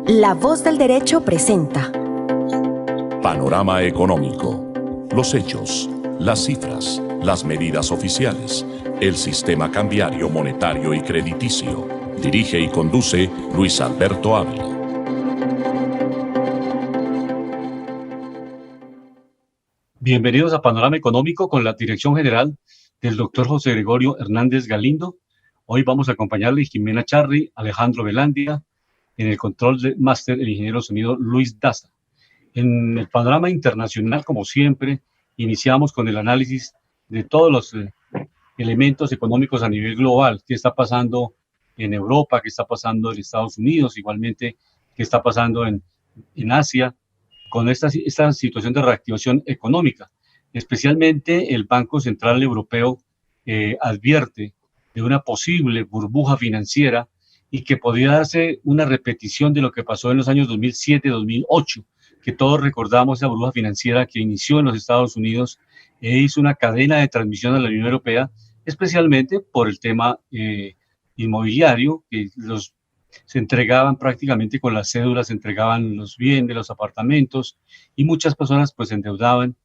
La Voz del Derecho presenta Panorama Económico. Los hechos, las cifras, las medidas oficiales, el sistema cambiario, monetario y crediticio. Dirige y conduce Luis Alberto Ávila. Bienvenidos a Panorama Económico con la dirección general del doctor José Gregorio Hernández Galindo. Hoy vamos a acompañarle Jimena Charri, Alejandro Velandia, en el control de máster el ingeniero de sonido Luis Daza. En el panorama internacional, como siempre, iniciamos con el análisis de todos los elementos económicos a nivel global, qué está pasando en Europa, qué está pasando en Estados Unidos, igualmente qué está pasando en Asia, con esta situación de reactivación económica. Especialmente el Banco Central Europeo advierte de una posible burbuja financiera y que podría darse una repetición de lo que pasó en los años 2007-2008, que todos recordamos esa burbuja financiera que inició en los Estados Unidos e hizo una cadena de transmisión a la Unión Europea, especialmente por el tema inmobiliario, que se entregaban prácticamente con las cédulas, se entregaban los bienes, los apartamentos, y muchas personas pues se endeudaban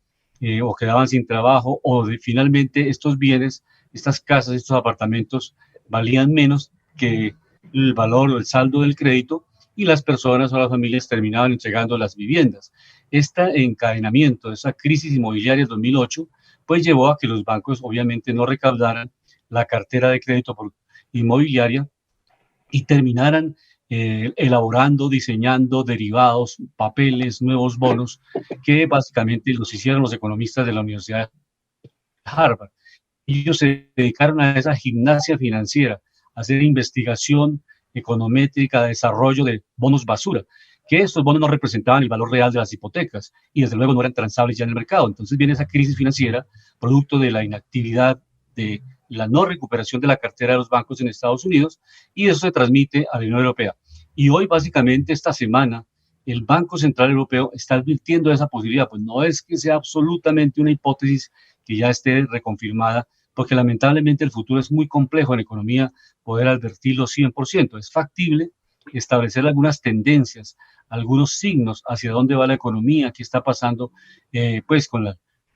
o quedaban sin trabajo, o finalmente estos bienes, estas casas, estos apartamentos valían menos que el valor o el saldo del crédito, y las personas o las familias terminaban entregando las viviendas. Este encadenamiento de esa crisis inmobiliaria del 2008 pues llevó a que los bancos obviamente no recaudaran la cartera de crédito inmobiliaria y terminaran elaborando, diseñando derivados, papeles, nuevos bonos, que básicamente los hicieron los economistas de la Universidad de Harvard. Ellos se dedicaron a esa gimnasia financiera, a hacer investigación econométrica, desarrollo de bonos basura, que estos bonos no representaban el valor real de las hipotecas y desde luego no eran transables ya en el mercado. Entonces viene esa crisis financiera, producto de la inactividad, de la no recuperación de la cartera de los bancos en Estados Unidos, y eso se transmite a la Unión Europea. Y hoy básicamente esta semana el Banco Central Europeo está advirtiendo de esa posibilidad, pues no es que sea absolutamente una hipótesis que ya esté reconfirmada, porque lamentablemente el futuro es muy complejo en economía poder advertirlo 100%. Es factible establecer algunas tendencias, algunos signos hacia dónde va la economía, qué está pasando pues con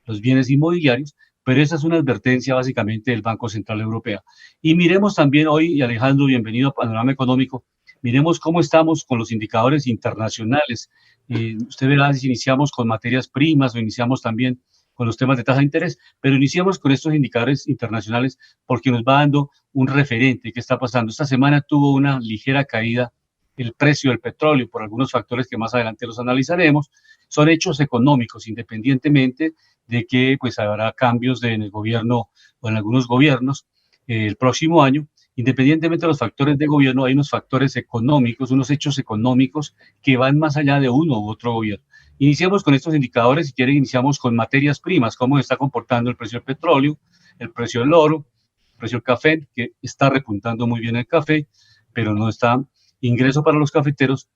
los bienes inmobiliarios, pero esa es una advertencia básicamente del Banco Central Europeo. Y miremos también hoy, y Alejandro, bienvenido a Panorama Económico, miremos cómo estamos con los indicadores internacionales. Usted verá si iniciamos con materias primas o iniciamos también con los temas de tasa de interés, pero iniciamos con estos indicadores internacionales porque nos va dando un referente qué está pasando. Esta semana tuvo una ligera caída el precio del petróleo por algunos factores que más adelante los analizaremos. Son hechos económicos, independientemente de que pues habrá cambios en el gobierno o en algunos gobiernos el próximo año. Independientemente de los factores de gobierno, hay unos factores económicos, unos hechos económicos que van más allá de uno u otro gobierno. Iniciamos con estos indicadores, si quieren iniciamos con materias primas, cómo está comportando el precio del petróleo, el precio del oro, el precio del café, que está repuntando muy bien el café, pero no está ingreso para los cafeteros,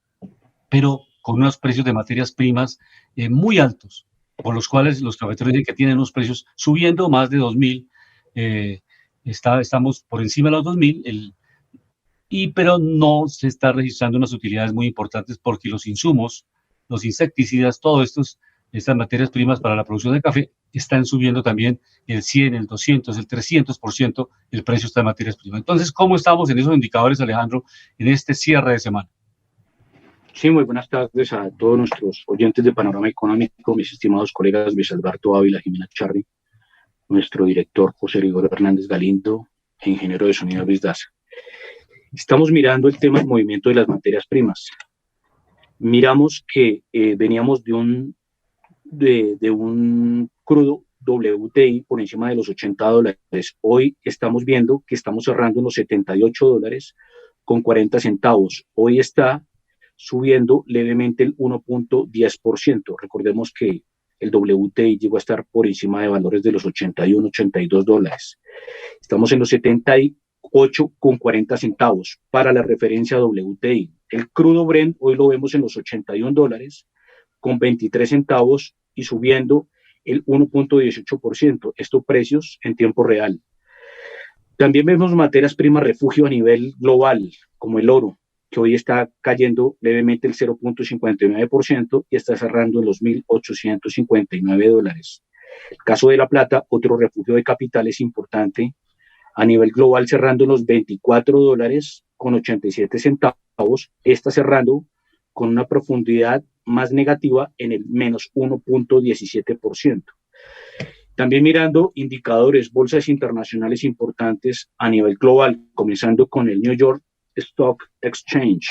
pero con unos precios de materias primas muy altos, por los cuales los cafeteros dicen que tienen unos precios subiendo más de 2.000, estamos por encima de los 2.000, pero no se está registrando unas utilidades muy importantes porque los insumos, los insecticidas, todas estas materias primas para la producción de café están subiendo también el 100, el 200, el 300% el precio de estas materias primas. Entonces, ¿cómo estamos en esos indicadores, Alejandro, en este cierre de semana? Sí, muy buenas tardes a todos nuestros oyentes de Panorama Económico, mis estimados colegas Luis Alberto Ávila, Jimena Charri, nuestro director José Gregorio Hernández Galindo e ingeniero de sonido Luis Daza. Estamos mirando el tema del movimiento de las materias primas. Miramos que veníamos de un crudo WTI por encima de los $80. Hoy estamos viendo que estamos cerrando en los $78.40. Hoy está subiendo levemente el 1.10%. Recordemos que el WTI llegó a estar por encima de valores de los $81, $82. Estamos en los 78.40 centavos para la referencia WTI. El crudo Brent hoy lo vemos en los $81 con 23 centavos y subiendo el 1.18%. Estos precios en tiempo real. También vemos materias primas refugio a nivel global, como el oro. que hoy está cayendo levemente el 0.59% y está cerrando en los $1.859. El caso de La Plata, otro refugio de capitales importante, a nivel global cerrando en los $24.87, está cerrando con una profundidad más negativa en el menos 1.17%. También mirando indicadores, bolsas internacionales importantes a nivel global, comenzando con el New York Stock Exchange.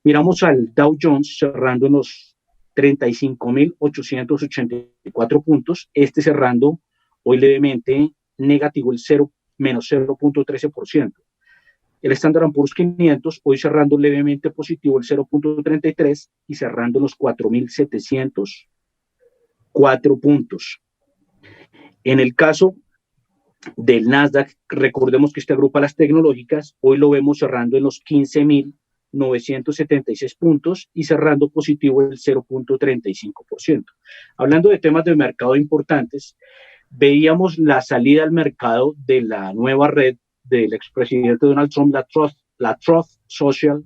Miramos al Dow Jones cerrando en los 35.884 puntos, cerrando hoy levemente negativo el menos 0.13%. El Standard & Poor's 500 hoy cerrando levemente positivo el 0.33 y cerrando los 4.704 puntos. En el caso del Nasdaq, recordemos que este agrupa las tecnológicas, hoy lo vemos cerrando en los 15.976 puntos y cerrando positivo el 0.35%. Hablando de temas de mercado importantes, veíamos la salida al mercado de la nueva red del expresidente Donald Trump, la Truth Social,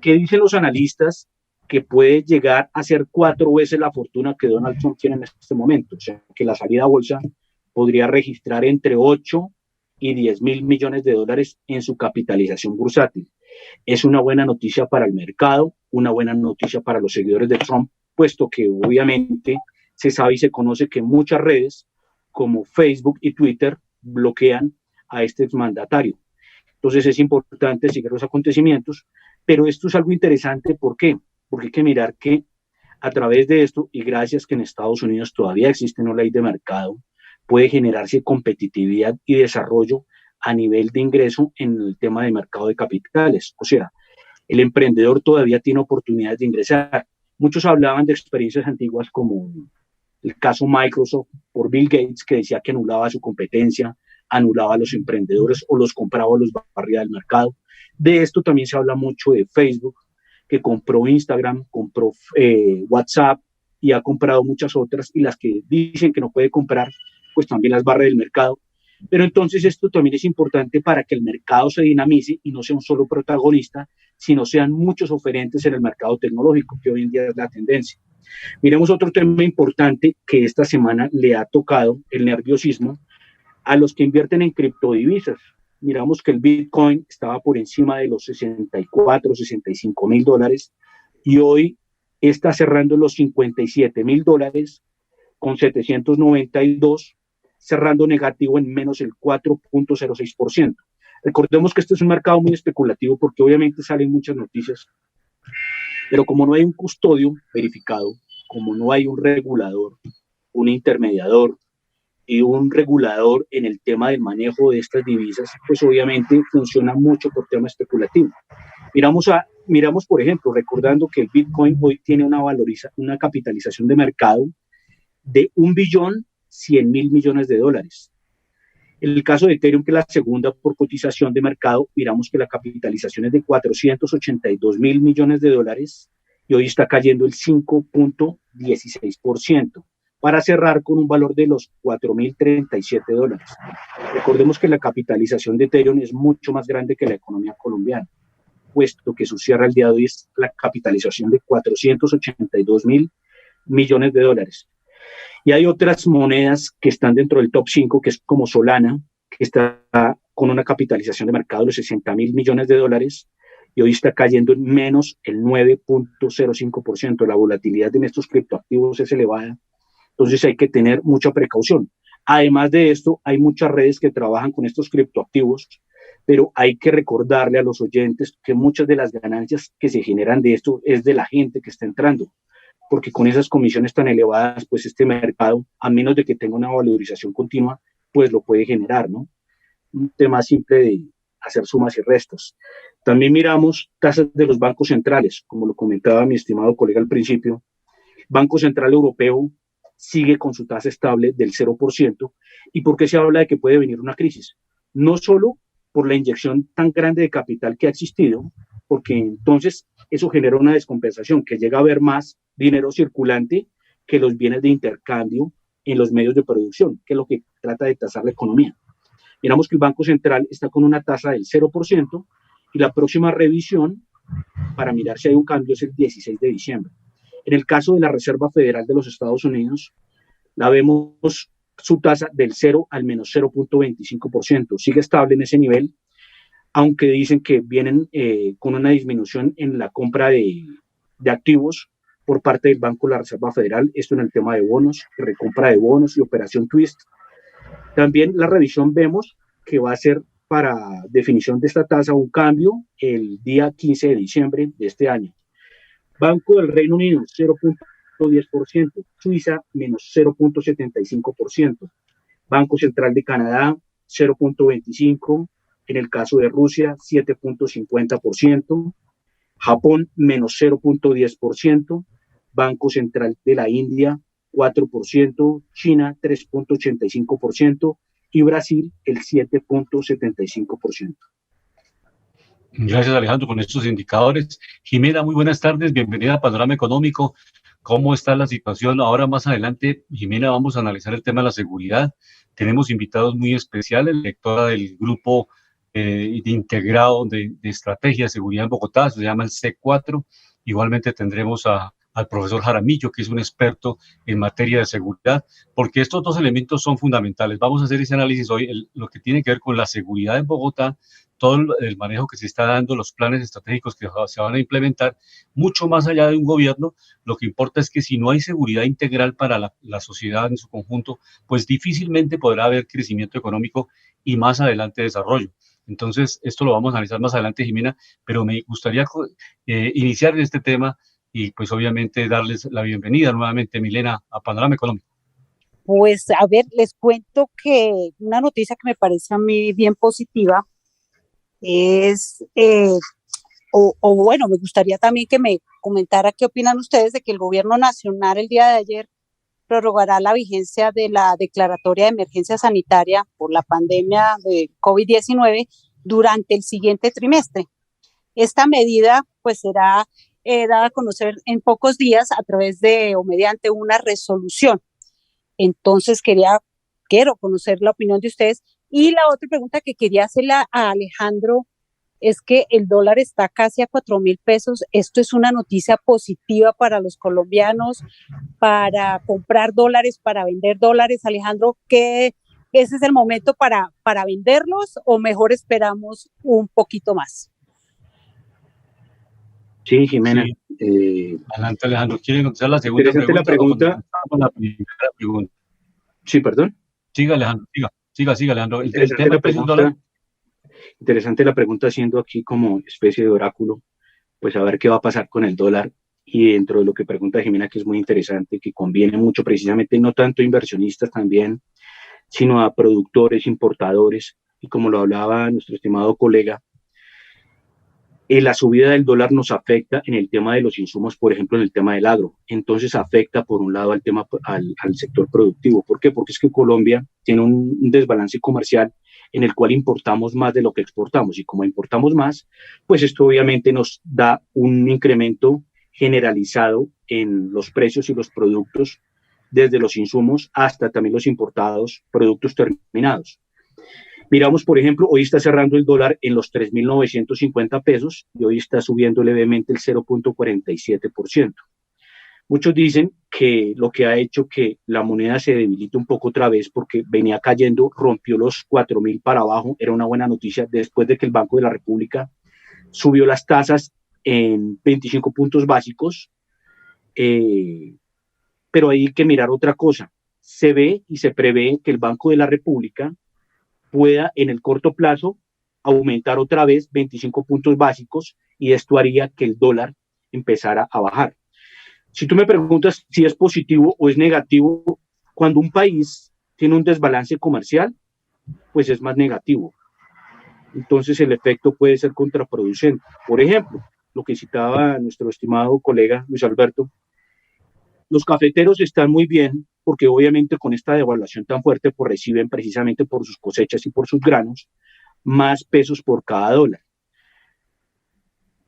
que dicen los analistas que puede llegar a ser 4 veces la fortuna que Donald Trump tiene en este momento. O sea, que la salida a bolsa podría registrar entre 8 y 10 mil millones de dólares en su capitalización bursátil. Es una buena noticia para el mercado, una buena noticia para los seguidores de Trump, puesto que obviamente se sabe y se conoce que muchas redes como Facebook y Twitter bloquean a este exmandatario. Entonces es importante seguir los acontecimientos, pero esto es algo interesante. ¿Por qué? Porque hay que mirar que a través de esto, y gracias que en Estados Unidos todavía existe una ley de mercado, puede generarse competitividad y desarrollo a nivel de ingreso en el tema de mercado de capitales. O sea, el emprendedor todavía tiene oportunidades de ingresar. Muchos hablaban de experiencias antiguas como el caso Microsoft por Bill Gates, que decía que anulaba su competencia, anulaba a los emprendedores o los compraba o los barría del mercado. De esto también se habla mucho de Facebook, que compró Instagram, compró WhatsApp y ha comprado muchas otras, y las que dicen que no puede comprar, pues también las barra del mercado. Pero entonces esto también es importante para que el mercado se dinamice y no sea un solo protagonista, sino sean muchos oferentes en el mercado tecnológico, que hoy en día es la tendencia. Miremos otro tema importante que esta semana le ha tocado el nerviosismo a los que invierten en criptodivisas. Miramos que el Bitcoin estaba por encima de los 64, 65 mil dólares y hoy está cerrando los 57 mil dólares con 792, cerrando negativo en menos el 4.06%. Recordemos que este es un mercado muy especulativo porque obviamente salen muchas noticias, pero como no hay un custodio verificado, como no hay un regulador, un intermediador y un regulador en el tema del manejo de estas divisas, pues obviamente funciona mucho por tema especulativo. Miramos, por ejemplo, recordando que el Bitcoin hoy tiene una capitalización de mercado de 1.100.000 millones de dólares. En el caso de Ethereum, que es la segunda por cotización de mercado, miramos que la capitalización es de 482.000 millones de dólares y hoy está cayendo el 5.16%. Para cerrar con un valor de los 4.037 dólares. Recordemos que la capitalización de Ethereum es mucho más grande que la economía colombiana, puesto que su cierre al día de hoy es la capitalización de 482.000 millones de dólares. Y hay otras monedas que están dentro del top 5, que es como Solana, que está con una capitalización de mercado de los 60.000 millones de dólares y hoy está cayendo en menos el 9.05%. La volatilidad en estos criptoactivos es elevada. Entonces hay que tener mucha precaución. Además de esto, hay muchas redes que trabajan con estos criptoactivos, pero hay que recordarle a los oyentes que muchas de las ganancias que se generan de esto es de la gente que está entrando, porque con esas comisiones tan elevadas, pues este mercado, a menos de que tenga una valorización continua, pues lo puede generar, ¿no? Un tema simple de hacer sumas y restas. También miramos tasas de los bancos centrales, como lo comentaba mi estimado colega al principio. Banco Central Europeo sigue con su tasa estable del 0%. ¿Y por qué se habla de que puede venir una crisis? No solo por la inyección tan grande de capital que ha existido, porque entonces eso genera una descompensación, que llega a haber más dinero circulante que los bienes de intercambio en los medios de producción, que es lo que trata de tasar la economía. Miramos que el Banco Central está con una tasa del 0% y la próxima revisión para mirar si hay un cambio es el 16 de diciembre. En el caso de la Reserva Federal de los Estados Unidos, la vemos su tasa del 0 al menos 0.25%. Sigue estable en ese nivel, aunque dicen que vienen con una disminución en la compra de activos por parte del Banco de la Reserva Federal, esto en el tema de bonos, recompra de bonos y operación twist. También la revisión vemos que va a ser para definición de esta tasa un cambio el día 15 de diciembre de este año. Banco del Reino Unido, 0.10%, Suiza, menos 0.75%, Banco Central de Canadá, 0.25%, en el caso de Rusia, 7.50%, Japón, menos 0.10%, Banco Central de la India, 4%, China, 3.85% y Brasil, el 7.75%. Gracias, Alejandro, con estos indicadores. Jimena, muy buenas tardes, bienvenida a Panorama Económico. ¿Cómo está la situación? Ahora más adelante, Jimena, vamos a analizar el tema de la seguridad. Tenemos invitados muy especiales, directora del grupo de integrado de estrategia de seguridad en Bogotá, se llama el C4. Igualmente tendremos al profesor Jaramillo, que es un experto en materia de seguridad, porque estos dos elementos son fundamentales. Vamos a hacer ese análisis hoy, lo que tiene que ver con la seguridad en Bogotá, todo el manejo que se está dando, los planes estratégicos que se van a implementar, mucho más allá de un gobierno. Lo que importa es que si no hay seguridad integral para la sociedad en su conjunto, pues difícilmente podrá haber crecimiento económico y más adelante desarrollo. Entonces, esto lo vamos a analizar más adelante, Jimena, pero me gustaría iniciar este tema y pues obviamente darles la bienvenida nuevamente, Milena, a Panorama Económico. Pues a ver, les cuento que una noticia que me parece a mí bien positiva es, bueno, me gustaría también que me comentara qué opinan ustedes de que el gobierno nacional el día de ayer prorrogará la vigencia de la declaratoria de emergencia sanitaria por la pandemia de COVID-19 durante el siguiente trimestre. Esta medida pues será dada a conocer en pocos días a través de o mediante una resolución. Entonces quiero conocer la opinión de ustedes. Y la otra pregunta que quería hacerle a Alejandro es que el dólar está casi a 4.000 pesos. Esto es una noticia positiva para los colombianos, para comprar dólares, para vender dólares. Alejandro, ¿ese es el momento para venderlos o mejor esperamos un poquito más? Sí, Jimena. Sí. Adelante, Alejandro. ¿Quieren contestar la segunda pregunta? La primera pregunta. Sí, perdón. Siga, Alejandro, siga, Alejandro. Interesante la pregunta, siendo aquí como especie de oráculo, pues a ver qué va a pasar con el dólar. Y dentro de lo que pregunta Jimena, que es muy interesante, que conviene mucho precisamente no tanto a inversionistas también, sino a productores, importadores, y como lo hablaba nuestro estimado colega, la subida del dólar nos afecta en el tema de los insumos, por ejemplo, en el tema del agro. Entonces afecta, por un lado, al sector productivo. ¿Por qué? Porque es que Colombia tiene un desbalance comercial en el cual importamos más de lo que exportamos. Y como importamos más, pues esto obviamente nos da un incremento generalizado en los precios y los productos, desde los insumos hasta también los importados, productos terminados. Miramos, por ejemplo, hoy está cerrando el dólar en los 3.950 pesos y hoy está subiendo levemente el 0.47%. Muchos dicen que lo que ha hecho que la moneda se debilite un poco otra vez, porque venía cayendo, rompió los 4.000 para abajo, era una buena noticia después de que el Banco de la República subió las tasas en 25 puntos básicos, pero hay que mirar otra cosa. Se ve y se prevé que el Banco de la República pueda en el corto plazo aumentar otra vez 25 puntos básicos y esto haría que el dólar empezara a bajar. Si tú me preguntas si es positivo o es negativo, cuando un país tiene un desbalance comercial, pues es más negativo. Entonces el efecto puede ser contraproducente. Por ejemplo, lo que citaba nuestro estimado colega Luis Alberto, los cafeteros están muy bien porque obviamente con esta devaluación tan fuerte pues reciben precisamente por sus cosechas y por sus granos más pesos por cada dólar.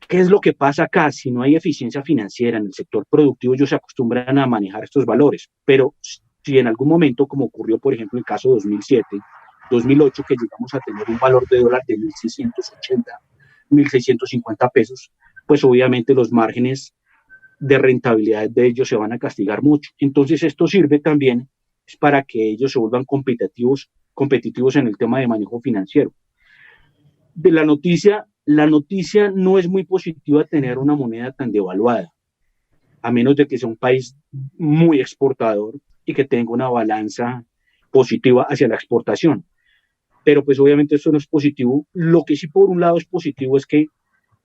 ¿Qué es lo que pasa acá? Si no hay eficiencia financiera en el sector productivo, ellos se acostumbran a manejar estos valores, pero si en algún momento, como ocurrió por ejemplo en el caso 2007, 2008, que llegamos a tener un valor de dólar de 1.680, 1.650 pesos, pues obviamente los márgenes de rentabilidad de ellos se van a castigar mucho. Entonces esto sirve también para que ellos se vuelvan competitivos en el tema de manejo financiero. De la noticia no es muy positiva tener una moneda tan devaluada, a menos de que sea un país muy exportador y que tenga una balanza positiva hacia la exportación. Pero pues obviamente esto no es positivo. Lo que sí por un lado es positivo es que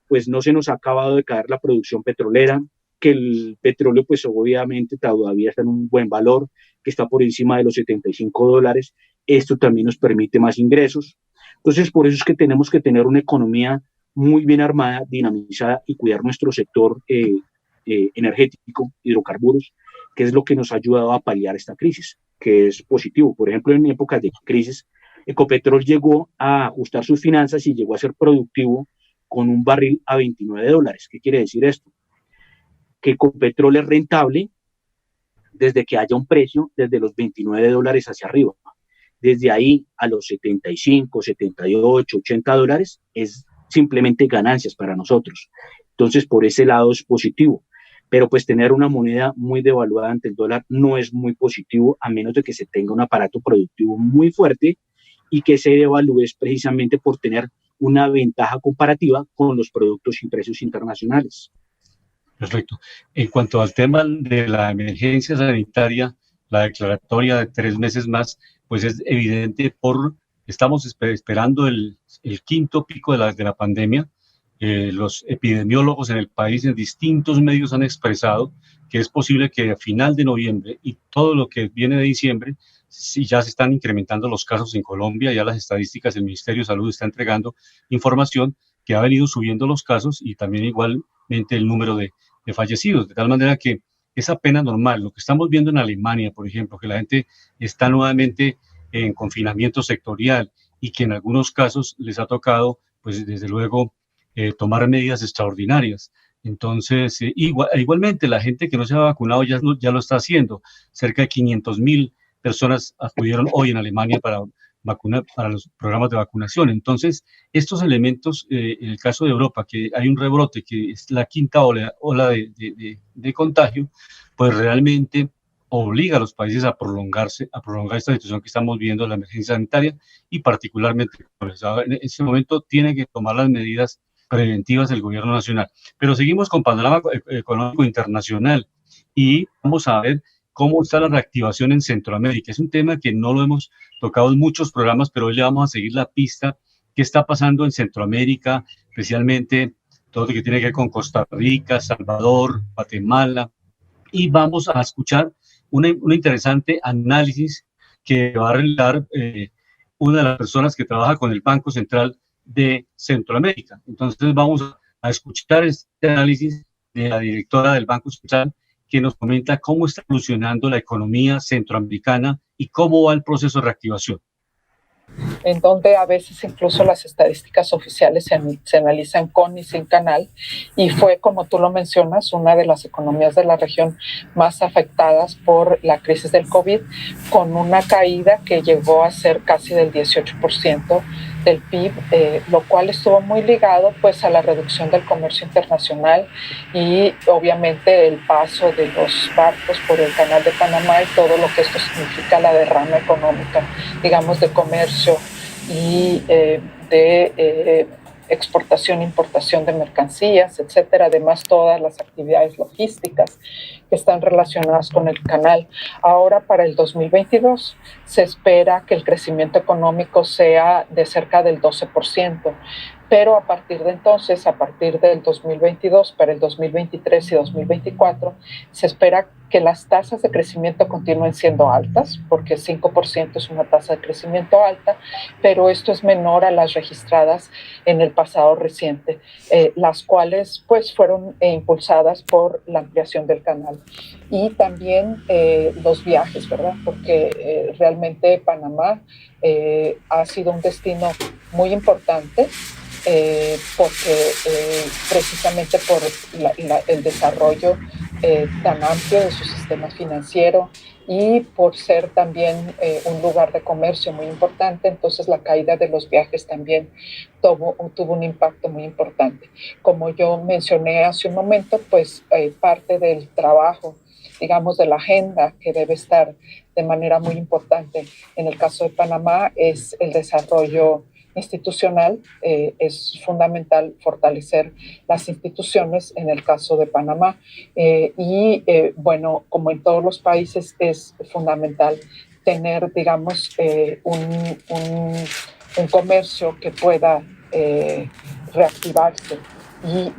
pues no se nos ha acabado de caer la producción petrolera, que el petróleo pues obviamente todavía está en un buen valor, que está por encima de los $75. Esto también nos permite más ingresos. Entonces por eso es que tenemos que tener una economía muy bien armada, dinamizada y cuidar nuestro sector energético, hidrocarburos, que es lo que nos ha ayudado a paliar esta crisis, que es positivo. Por ejemplo, en épocas de crisis, Ecopetrol llegó a ajustar sus finanzas y llegó a ser productivo con un barril a $29. ¿Qué quiere decir esto? Que Ecopetrol es rentable desde que haya un precio desde los $29 hacia arriba. Desde ahí a los 75, 78, $80 es simplemente ganancias para nosotros. Entonces, por ese lado es positivo. Pero pues tener una moneda muy devaluada ante el dólar no es muy positivo, a menos de que se tenga un aparato productivo muy fuerte y que se devalúe precisamente por tener una ventaja comparativa con los productos y precios internacionales. Perfecto. En cuanto al tema de la emergencia sanitaria, la declaratoria de 3 meses más, pues es evidente estamos esperando el quinto pico de la pandemia. Los epidemiólogos en el país en distintos medios han expresado que es posible que a final de noviembre y todo lo que viene de diciembre, si ya se están incrementando los casos en Colombia, ya las estadísticas del Ministerio de Salud está entregando información que ha venido subiendo los casos y también igualmente el número de fallecidos, de tal manera que es apenas normal. Lo que estamos viendo en Alemania, por ejemplo, que la gente está nuevamente en confinamiento sectorial y que en algunos casos les ha tocado, pues desde luego, tomar medidas extraordinarias. Entonces, igualmente la gente que no se ha vacunado ya lo está haciendo. Cerca de 500.000 personas acudieron hoy en Alemania para los programas de vacunación. Entonces, estos elementos, en el caso de Europa, que hay un rebrote, que es la quinta ola de contagio, pues realmente obliga a los países a prolongar esta situación que estamos viendo, la emergencia sanitaria, y particularmente en este momento tiene que tomar las medidas preventivas del gobierno nacional. Pero seguimos con panorama económico internacional y vamos a ver cómo está la reactivación en Centroamérica. Es un tema que no lo hemos tocado en muchos programas, pero hoy le vamos a seguir la pista. ¿Qué está pasando en Centroamérica? Especialmente todo lo que tiene que ver con Costa Rica, Salvador, Guatemala. Y vamos a escuchar un interesante análisis que va a realizar una de las personas que trabaja con el Banco Central de Centroamérica. Entonces vamos a escuchar este análisis de la directora del Banco Central, que nos comenta cómo está evolucionando la economía centroamericana y cómo va el proceso de reactivación. En donde a veces incluso las estadísticas oficiales se analizan con y sin canal, y fue, como tú lo mencionas, una de las economías de la región más afectadas por la crisis del COVID, con una caída que llegó a ser casi del 18% del PIB, lo cual estuvo muy ligado pues a la reducción del comercio internacional y obviamente el paso de los barcos por el Canal de Panamá y todo lo que esto significa, la derrama económica, digamos, de comercio y de exportación, importación de mercancías, etcétera, además todas las actividades logísticas que están relacionadas con el canal. Ahora, para el 2022, se espera que el crecimiento económico sea de cerca del 12%, pero a partir de entonces, a partir del 2022, para el 2023 y 2024, se espera que las tasas de crecimiento continúen siendo altas, porque 5% es una tasa de crecimiento alta, pero esto es menor a las registradas en el pasado reciente, las cuales pues fueron impulsadas por la ampliación del canal. Y también los viajes, ¿verdad? Porque realmente Panamá ha sido un destino muy importante, porque precisamente por el desarrollo tan amplio de sus sistema financiero y por ser también un lugar de comercio muy importante, entonces la caída de los viajes también tuvo un impacto muy importante. Como yo mencioné hace un momento, pues parte del trabajo, digamos, de la agenda que debe estar de manera muy importante en el caso de Panamá es el desarrollo institucional. Es fundamental fortalecer las instituciones en el caso de Panamá bueno, como en todos los países es fundamental tener, digamos, un comercio que pueda reactivarse y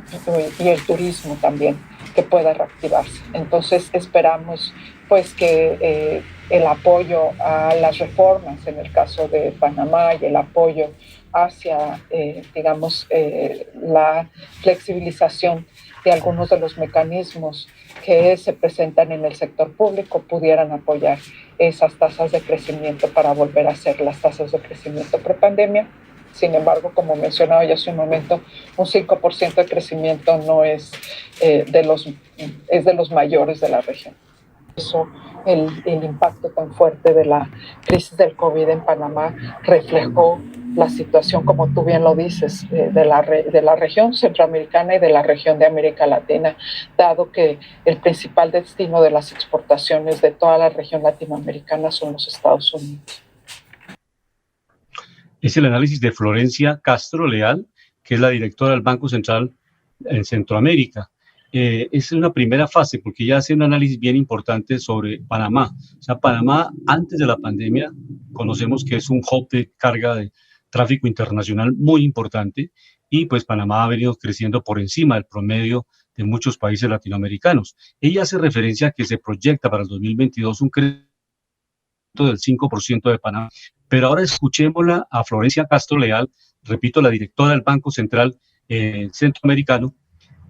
el turismo también que pueda reactivarse. Entonces esperamos pues que el apoyo a las reformas en el caso de Panamá y el apoyo hacia, digamos, la flexibilización de algunos de los mecanismos que se presentan en el sector público pudieran apoyar esas tasas de crecimiento para volver a ser las tasas de crecimiento prepandemia. Sin embargo, como mencionaba ya hace un momento, un 5% de crecimiento no es, es de los mayores de la región. Eso, el impacto tan fuerte de la crisis del COVID en Panamá reflejó la situación, como tú bien lo dices, de la región centroamericana y de la región de América Latina, dado que el principal destino de las exportaciones de toda la región latinoamericana son los Estados Unidos. Es el análisis de Florencia Castro Leal, que es la directora del Banco Central en Centroamérica. Es una primera fase porque ella hace un análisis bien importante sobre Panamá. O sea, Panamá antes de la pandemia conocemos que es un hub de carga de tráfico internacional muy importante y pues Panamá ha venido creciendo por encima del promedio de muchos países latinoamericanos. Ella hace referencia a que se proyecta para el 2022 un crecimiento del 5% de Panamá. Pero ahora escuchémosla a Florencia Castro Leal, repito, la directora del Banco Central Centroamericano.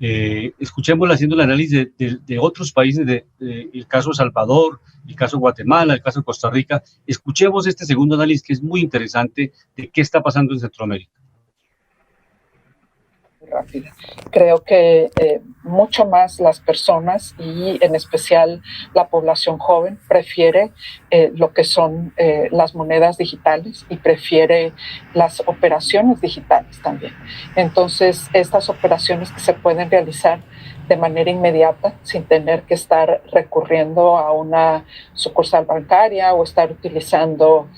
Escuchémosla haciendo el análisis de otros países, el caso de Salvador, el caso de Guatemala, el caso de Costa Rica. Escuchemos este segundo análisis que es muy interesante de qué está pasando en Centroamérica. Rápida. Creo que mucho más las personas y en especial la población joven prefiere lo que son las monedas digitales y prefiere las operaciones digitales también. Entonces, estas operaciones que se pueden realizar de manera inmediata sin tener que estar recurriendo a una sucursal bancaria o estar utilizando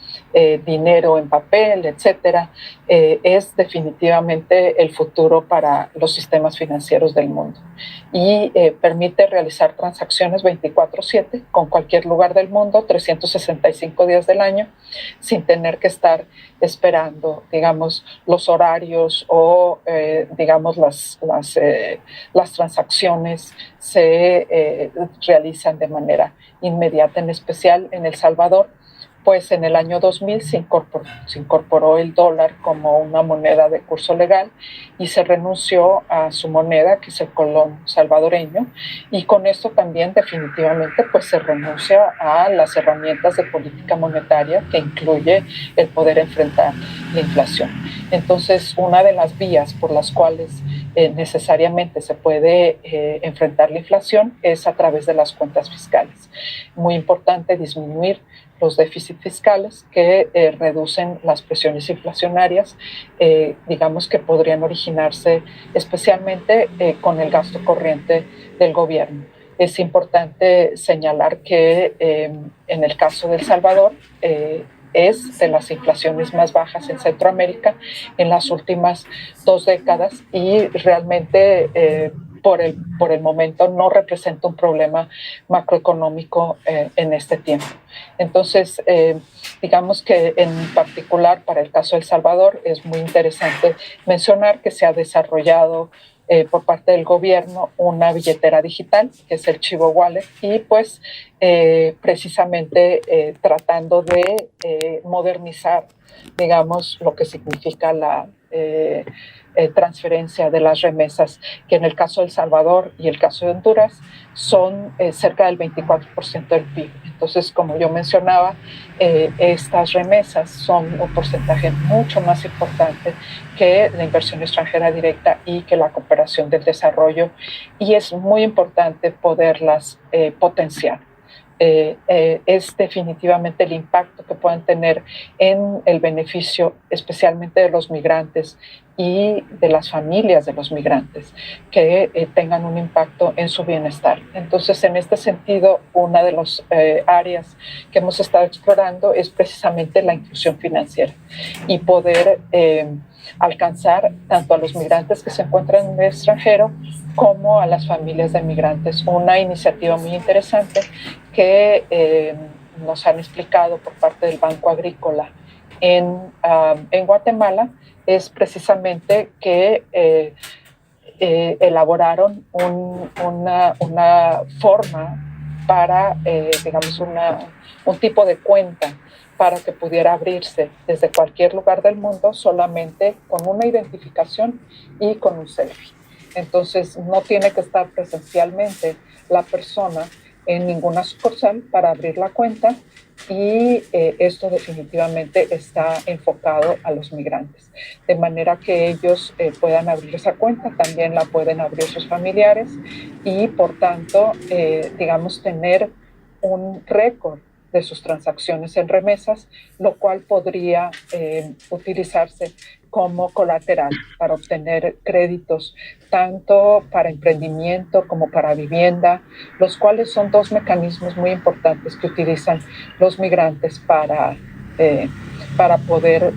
dinero en papel, etcétera, es definitivamente el futuro para los sistemas financieros del mundo y permite realizar transacciones 24/7 con cualquier lugar del mundo, 365 días del año, sin tener que estar esperando, digamos, los horarios o, digamos, las transacciones se realizan de manera inmediata, en especial en El Salvador. Pues en el año 2000 se incorporó el dólar como una moneda de curso legal y se renunció a su moneda, que es el colón salvadoreño, y con esto también definitivamente pues se renuncia a las herramientas de política monetaria que incluye el poder enfrentar la inflación. Entonces, una de las vías por las cuales necesariamente se puede enfrentar la inflación es a través de las cuentas fiscales. Muy importante disminuir los déficits fiscales que reducen las presiones inflacionarias, digamos que podrían originarse especialmente con el gasto corriente del gobierno. Es importante señalar que en el caso de El Salvador es de las inflaciones más bajas en Centroamérica en las últimas 2 décadas y realmente por el momento no representa un problema macroeconómico en este tiempo. Entonces, digamos que en particular para el caso de El Salvador es muy interesante mencionar que se ha desarrollado por parte del gobierno una billetera digital, que es el Chivo Wallet, y pues precisamente tratando de modernizar, digamos, lo que significa la transferencia de las remesas, que en el caso de El Salvador y el caso de Honduras son cerca del 24% del PIB. Entonces, como yo mencionaba, estas remesas son un porcentaje mucho más importante que la inversión extranjera directa y que la cooperación del desarrollo, y es muy importante poderlas potenciar. es definitivamente el impacto que pueden tener en el beneficio, especialmente de los migrantes y de las familias de los migrantes, que tengan un impacto en su bienestar. Entonces, en este sentido, una de las áreas que hemos estado explorando es precisamente la inclusión financiera y poder alcanzar tanto a los migrantes que se encuentran en el extranjero como a las familias de migrantes. Una iniciativa muy interesante que nos han explicado por parte del Banco Agrícola en Guatemala es precisamente que elaboraron una forma para, digamos, un tipo de cuenta para que pudiera abrirse desde cualquier lugar del mundo solamente con una identificación y con un selfie. Entonces, no tiene que estar presencialmente la persona en ninguna sucursal para abrir la cuenta y esto definitivamente está enfocado a los migrantes, de manera que ellos puedan abrir esa cuenta, también la pueden abrir sus familiares y por tanto, digamos, tener un récord de sus transacciones en remesas, lo cual podría utilizarse como colateral para obtener créditos, tanto para emprendimiento como para vivienda, los cuales son dos mecanismos muy importantes que utilizan los migrantes para poder,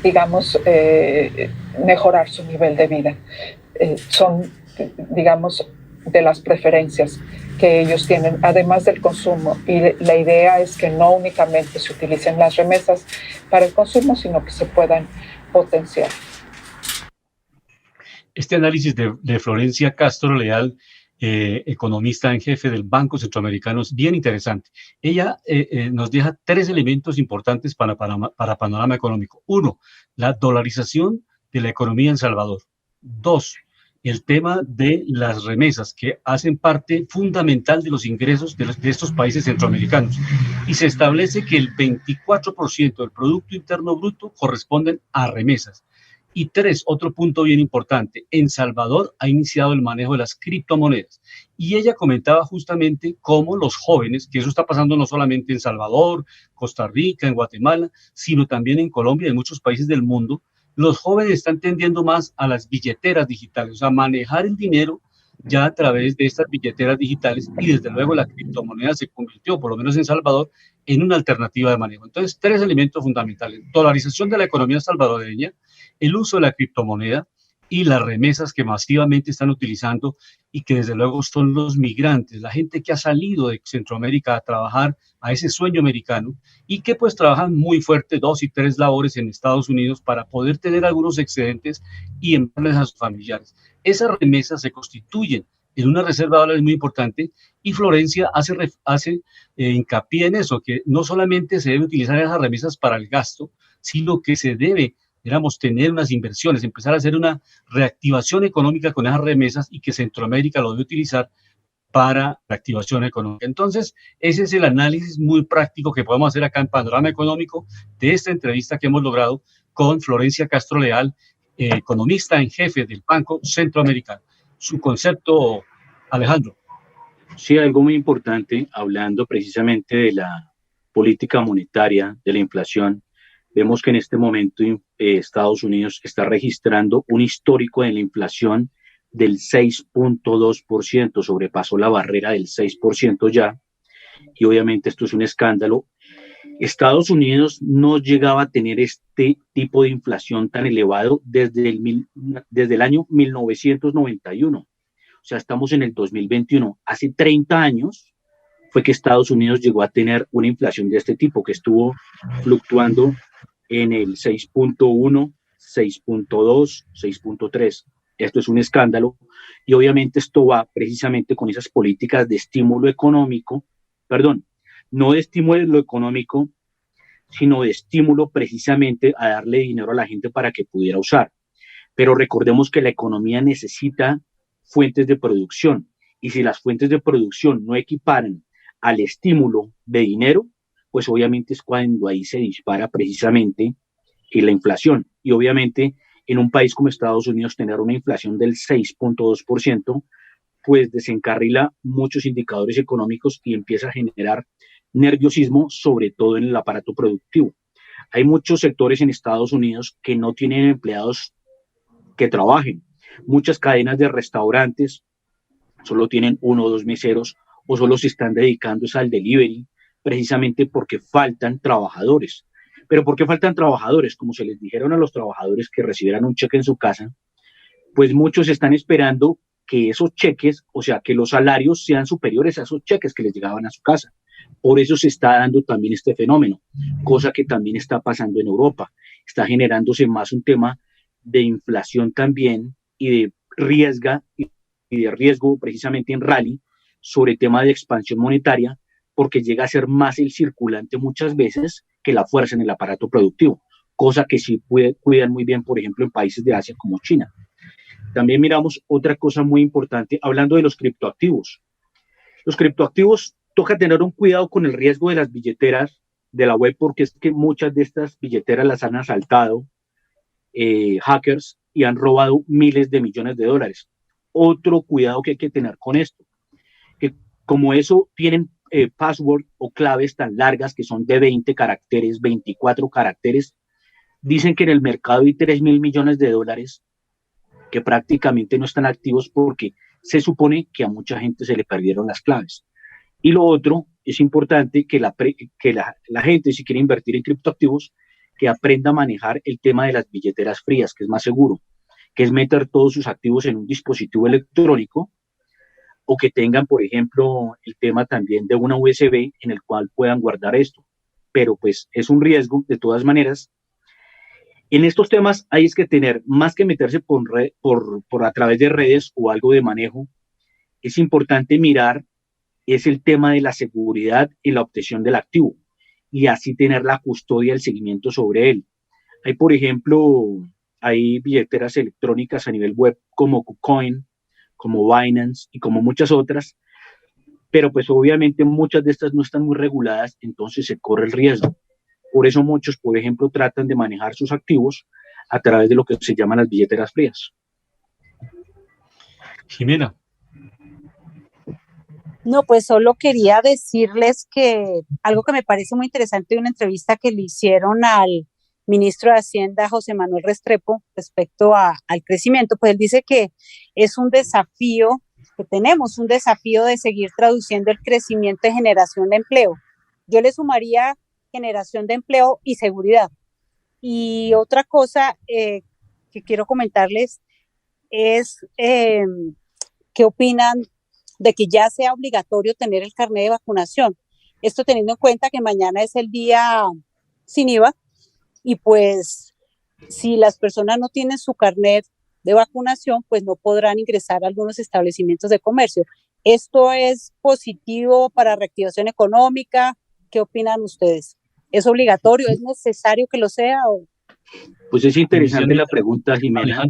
digamos, mejorar su nivel de vida. Son, digamos, de las preferencias que ellos tienen, además del consumo. Y la idea es que no únicamente se utilicen las remesas para el consumo, sino que se puedan potenciar. Este análisis de Florencia Castro Leal, economista en jefe del Banco Centroamericano, es bien interesante. Ella nos deja 3 elementos importantes para panorama económico. 1, la dolarización de la economía en El Salvador. 2, el tema de las remesas, que hacen parte fundamental de los ingresos de estos países centroamericanos. Y se establece que el 24% del Producto Interno Bruto corresponden a remesas. Y 3, otro punto bien importante, en Salvador ha iniciado el manejo de las criptomonedas. Y ella comentaba justamente cómo los jóvenes, que eso está pasando no solamente en Salvador, Costa Rica, en Guatemala, sino también en Colombia y en muchos países del mundo, los jóvenes están tendiendo más a las billeteras digitales, o sea, manejar el dinero ya a través de estas billeteras digitales y desde luego la criptomoneda se convirtió, por lo menos en Salvador, en una alternativa de manejo. Entonces, 3 elementos fundamentales: dolarización de la economía salvadoreña, el uso de la criptomoneda y las remesas que masivamente están utilizando y que desde luego son los migrantes, la gente que ha salido de Centroamérica a trabajar a ese sueño americano y que pues trabajan muy fuerte 2 y 3 labores en Estados Unidos para poder tener algunos excedentes y enviarles a sus familiares. Esas remesas se constituyen en una reserva de dólares muy importante y Florencia hace hincapié en eso, que no solamente se debe utilizar esas remesas para el gasto, sino que se debe, digamos, tener unas inversiones, empezar a hacer una reactivación económica con esas remesas y que Centroamérica lo debe utilizar para la activación económica. Entonces, ese es el análisis muy práctico que podemos hacer acá en Panorama Económico de esta entrevista que hemos logrado con Florencia Castro Leal, economista en jefe del Banco Centroamericano. Su concepto, Alejandro. Sí, algo muy importante, hablando precisamente de la política monetaria, de la inflación. Vemos que en este momento Estados Unidos está registrando un histórico de la inflación del 6.2%, sobrepasó la barrera del 6% ya, y obviamente esto es un escándalo. Estados Unidos no llegaba a tener este tipo de inflación tan elevado desde el año 1991, o sea, estamos en el 2021, hace 30 años fue que Estados Unidos llegó a tener una inflación de este tipo, que estuvo fluctuando en el 6.1, 6.2, 6.3. Esto es un escándalo y obviamente esto va precisamente con esas políticas de estímulo económico, perdón, no de estímulo económico, sino de estímulo precisamente a darle dinero a la gente para que pudiera usar. Pero recordemos que la economía necesita fuentes de producción y si las fuentes de producción no equiparan al estímulo de dinero, pues obviamente es cuando ahí se dispara precisamente la inflación. Y obviamente en un país como Estados Unidos tener una inflación del 6.2%, pues desencarrila muchos indicadores económicos y empieza a generar nerviosismo, sobre todo en el aparato productivo. Hay muchos sectores en Estados Unidos que no tienen empleados que trabajen. Muchas cadenas de restaurantes solo tienen 1 o 2 meseros o solo se están dedicando al delivery, precisamente porque faltan trabajadores. ¿Pero por qué faltan trabajadores? Como se les dijeron a los trabajadores que recibieran un cheque en su casa, pues muchos están esperando que esos cheques, o sea, que los salarios sean superiores a esos cheques que les llegaban a su casa. Por eso se está dando también este fenómeno, cosa que también está pasando en Europa. Está generándose más un tema de inflación también y de riesgo precisamente en rally sobre el tema de expansión monetaria, porque llega a ser más el circulante muchas veces que la fuerza en el aparato productivo, cosa que sí cuidan muy bien, por ejemplo, en países de Asia como China. También miramos otra cosa muy importante, hablando de los criptoactivos. Los criptoactivos toca tener un cuidado con el riesgo de las billeteras de la web, porque es que muchas de estas billeteras las han asaltado hackers y han robado miles de millones de dólares. Otro cuidado que hay que tener con esto, que como eso tienen password o claves tan largas que son de 20 caracteres, 24 caracteres, dicen que en el mercado hay 3.000 millones de dólares que prácticamente no están activos porque se supone que a mucha gente se le perdieron las claves. Y lo otro, es importante que la gente, si quiere invertir en criptoactivos, que aprenda a manejar el tema de las billeteras frías, que es más seguro, que es meter todos sus activos en un dispositivo electrónico, o que tengan, por ejemplo, el tema también de una USB en el cual puedan guardar esto. Pero pues es un riesgo de todas maneras. En estos temas hay que tener, más que meterse por a través de redes o algo de manejo, es importante mirar, es el tema de la seguridad y la obtención del activo, y así tener la custodia y el seguimiento sobre él. Hay, por ejemplo, hay billeteras electrónicas a nivel web como KuCoin, como Binance y como muchas otras, pero pues obviamente muchas de estas no están muy reguladas, entonces se corre el riesgo. Por eso muchos, por ejemplo, tratan de manejar sus activos a través de lo que se llaman las billeteras frías. Jimena. No, pues solo quería decirles que algo que me parece muy interesante de una entrevista que le hicieron al ministro de Hacienda, José Manuel Restrepo, respecto al crecimiento, pues él dice que es un desafío, que tenemos un desafío de seguir traduciendo el crecimiento en generación de empleo. Yo le sumaría generación de empleo y seguridad. Y otra cosa que quiero comentarles es qué opinan de que ya sea obligatorio tener el carnet de vacunación. Esto teniendo en cuenta que mañana es el día sin IVA y pues si las personas no tienen su carnet de vacunación, pues no podrán ingresar a algunos establecimientos de comercio. ¿Esto es positivo para reactivación económica? ¿Qué opinan ustedes? ¿Es obligatorio? ¿Es necesario que lo sea? Pues es interesante la pregunta, Jimena.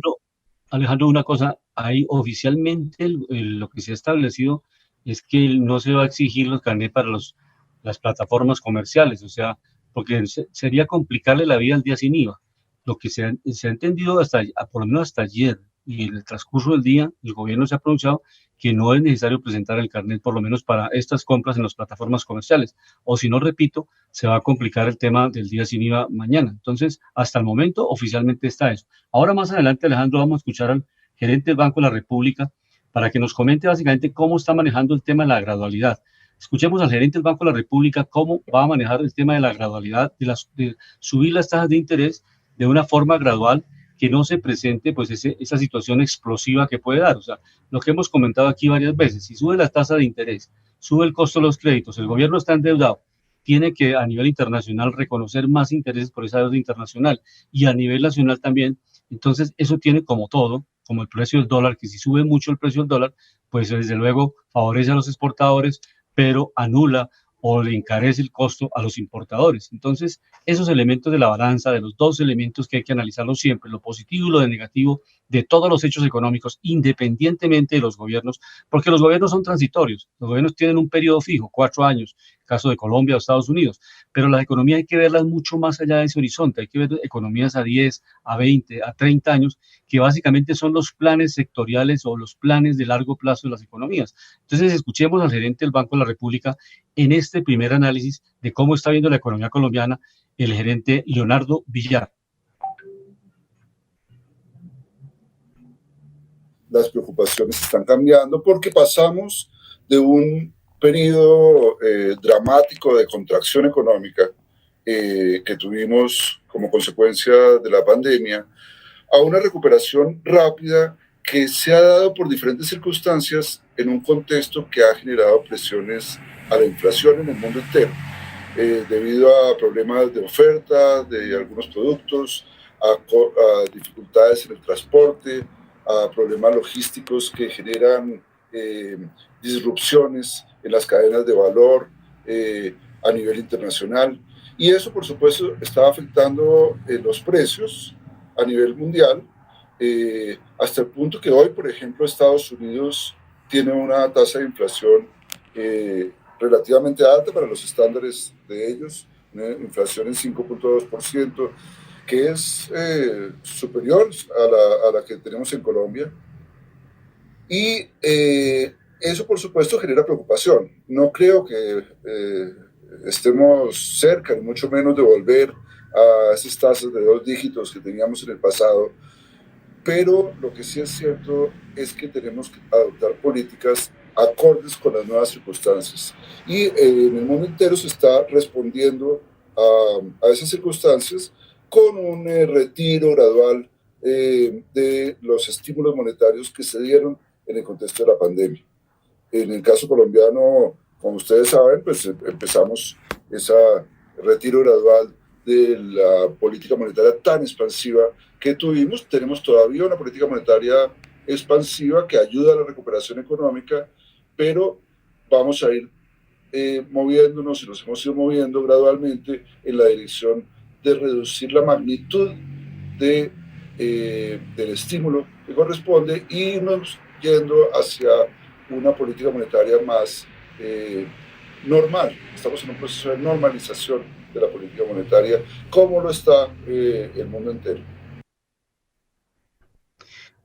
Alejandro, una cosa, ahí oficialmente lo que se ha establecido es que no se va a exigir los carnets para las plataformas comerciales, o sea, porque sería complicarle la vida al día sin IVA. Lo que se ha entendido por lo menos hasta ayer y en el transcurso del día, el gobierno se ha pronunciado que no es necesario presentar el carnet, por lo menos para estas compras en las plataformas comerciales. O si no, repito, se va a complicar el tema del día sin IVA mañana. Entonces, hasta el momento, oficialmente está eso. Ahora, más adelante, Alejandro, vamos a escuchar al gerente del Banco de la República para que nos comente básicamente cómo está manejando el tema de la gradualidad. Escuchemos al gerente del Banco de la República cómo va a manejar el tema de la gradualidad, de subir las tasas de interés de una forma gradual, que no se presente pues esa situación explosiva que puede dar. O sea, lo que hemos comentado aquí varias veces, si sube la tasa de interés, sube el costo de los créditos, el gobierno está endeudado, tiene que a nivel internacional reconocer más intereses por esa deuda internacional y a nivel nacional también. Entonces eso tiene como todo, como el precio del dólar, que si sube mucho el precio del dólar, pues desde luego favorece a los exportadores, pero anula o le encarece el costo a los importadores. Entonces, esos elementos de la balanza, de los dos elementos que hay que analizarlos siempre, lo positivo y lo negativo, de todos los hechos económicos, independientemente de los gobiernos, porque los gobiernos son transitorios, los gobiernos tienen un periodo fijo, 4 años, caso de Colombia o Estados Unidos, pero la economía hay que verlas mucho más allá de ese horizonte, hay que ver economías a 10, a 20, a 30 años, que básicamente son los planes sectoriales o los planes de largo plazo de las economías. Entonces, escuchemos al gerente del Banco de la República en este primer análisis de cómo está viendo la economía colombiana, el gerente Leonardo Villar. Las preocupaciones están cambiando porque pasamos de un periodo dramático de contracción económica que tuvimos como consecuencia de la pandemia a una recuperación rápida que se ha dado por diferentes circunstancias en un contexto que ha generado presiones a la inflación en el mundo entero, debido a problemas de oferta de algunos productos, a dificultades en el transporte, a problemas logísticos que generan disrupciones en las cadenas de valor a nivel internacional. Y eso, por supuesto, está afectando los precios a nivel mundial, hasta el punto que hoy, por ejemplo, Estados Unidos tiene una tasa de inflación relativamente alta para los estándares de ellos, una inflación en 5.2%, que es superior a la que tenemos en Colombia. Y eso, por supuesto, genera preocupación. No creo que estemos cerca, ni mucho menos, de volver a esas tasas de 2 dígitos que teníamos en el pasado, pero lo que sí es cierto es que tenemos que adoptar políticas acordes con las nuevas circunstancias. Y en el mundo entero se está respondiendo a esas circunstancias con un retiro gradual de los estímulos monetarios que se dieron en el contexto de la pandemia. En el caso colombiano, como ustedes saben, pues empezamos ese retiro gradual de la política monetaria tan expansiva que tuvimos. Tenemos todavía una política monetaria expansiva que ayuda a la recuperación económica, pero vamos a ir moviéndonos, y nos hemos ido moviendo gradualmente en la dirección de reducir la magnitud del estímulo que corresponde y irnos yendo hacia una política monetaria más normal. Estamos en un proceso de normalización de la política monetaria, como lo está el mundo entero.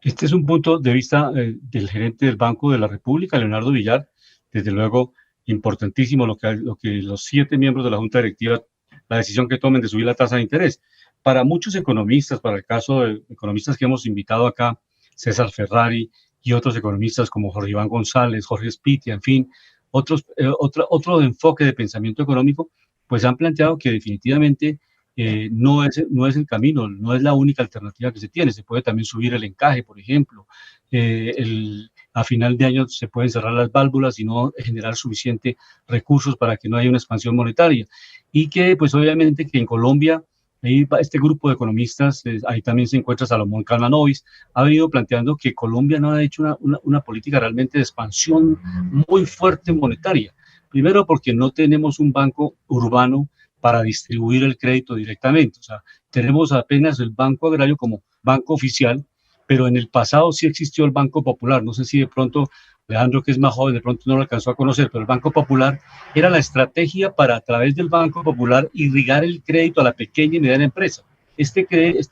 Este es un punto de vista del gerente del Banco de la República, Leonardo Villar. Desde luego, importantísimo lo que los 7 miembros de la Junta Directiva, la decisión que tomen de subir la tasa de interés. Para muchos economistas, para el caso de economistas que hemos invitado acá, César Ferrari y otros economistas como Jorge Iván González, Jorge Spitia, en fin, otro enfoque de pensamiento económico, pues han planteado que definitivamente no es el camino, no es la única alternativa que se tiene. Se puede también subir el encaje, por ejemplo. A final de año se pueden cerrar las válvulas y no generar suficiente recursos para que no haya una expansión monetaria. Y que, pues obviamente, que en Colombia, ahí este grupo de economistas, ahí también se encuentra Salomón Kalmanovic, ha venido planteando que Colombia no ha hecho una política realmente de expansión muy fuerte monetaria. Primero, porque no tenemos un banco urbano para distribuir el crédito directamente. O sea, tenemos apenas el Banco Agrario como banco oficial, pero en el pasado sí existió el Banco Popular. No sé si de pronto Alejandro, que es más joven, de pronto no lo alcanzó a conocer, pero el Banco Popular era la estrategia para, a través del Banco Popular, irrigar el crédito a la pequeña y mediana empresa. Este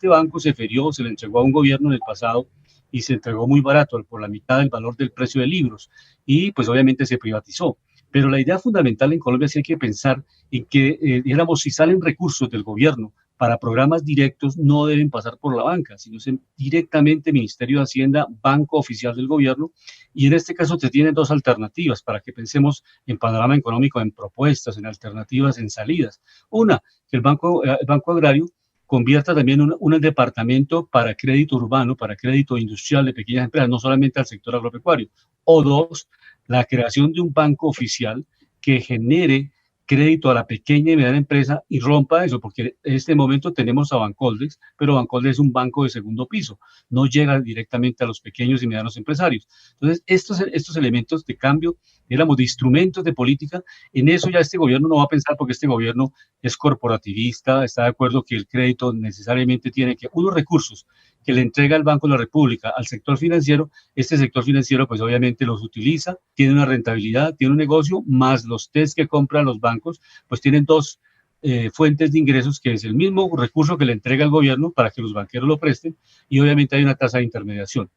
banco se le entregó a un gobierno en el pasado y se entregó muy barato, por la mitad del valor del precio de libros, y pues obviamente se privatizó. Pero la idea fundamental en Colombia sí hay que pensar en que, dijéramos, si salen recursos del gobierno para programas directos, no deben pasar por la banca, sino directamente Ministerio de Hacienda, banco oficial del gobierno. Y en este caso se tienen 2 alternativas para que pensemos en panorama económico, en propuestas, en alternativas, en salidas. Una, que el Banco Agrario convierta también un departamento para crédito urbano, para crédito industrial de pequeñas empresas, no solamente al sector agropecuario. O 2, la creación de un banco oficial que genere crédito a la pequeña y mediana empresa y rompa eso, porque en este momento tenemos a Bancoldex, pero Bancoldex es un banco de segundo piso, no llega directamente a los pequeños y medianos empresarios. Entonces, estos elementos de cambio, digamos, de instrumentos de política, en eso ya este gobierno no va a pensar, porque este gobierno es corporativista, está de acuerdo que el crédito necesariamente tiene que, unos recursos que le entrega el Banco de la República al sector financiero, este sector financiero pues obviamente los utiliza, tiene una rentabilidad, tiene un negocio, más los test que compran los bancos, pues tienen dos fuentes de ingresos, que es el mismo recurso que le entrega el gobierno para que los banqueros lo presten, y obviamente hay una tasa de intermediación.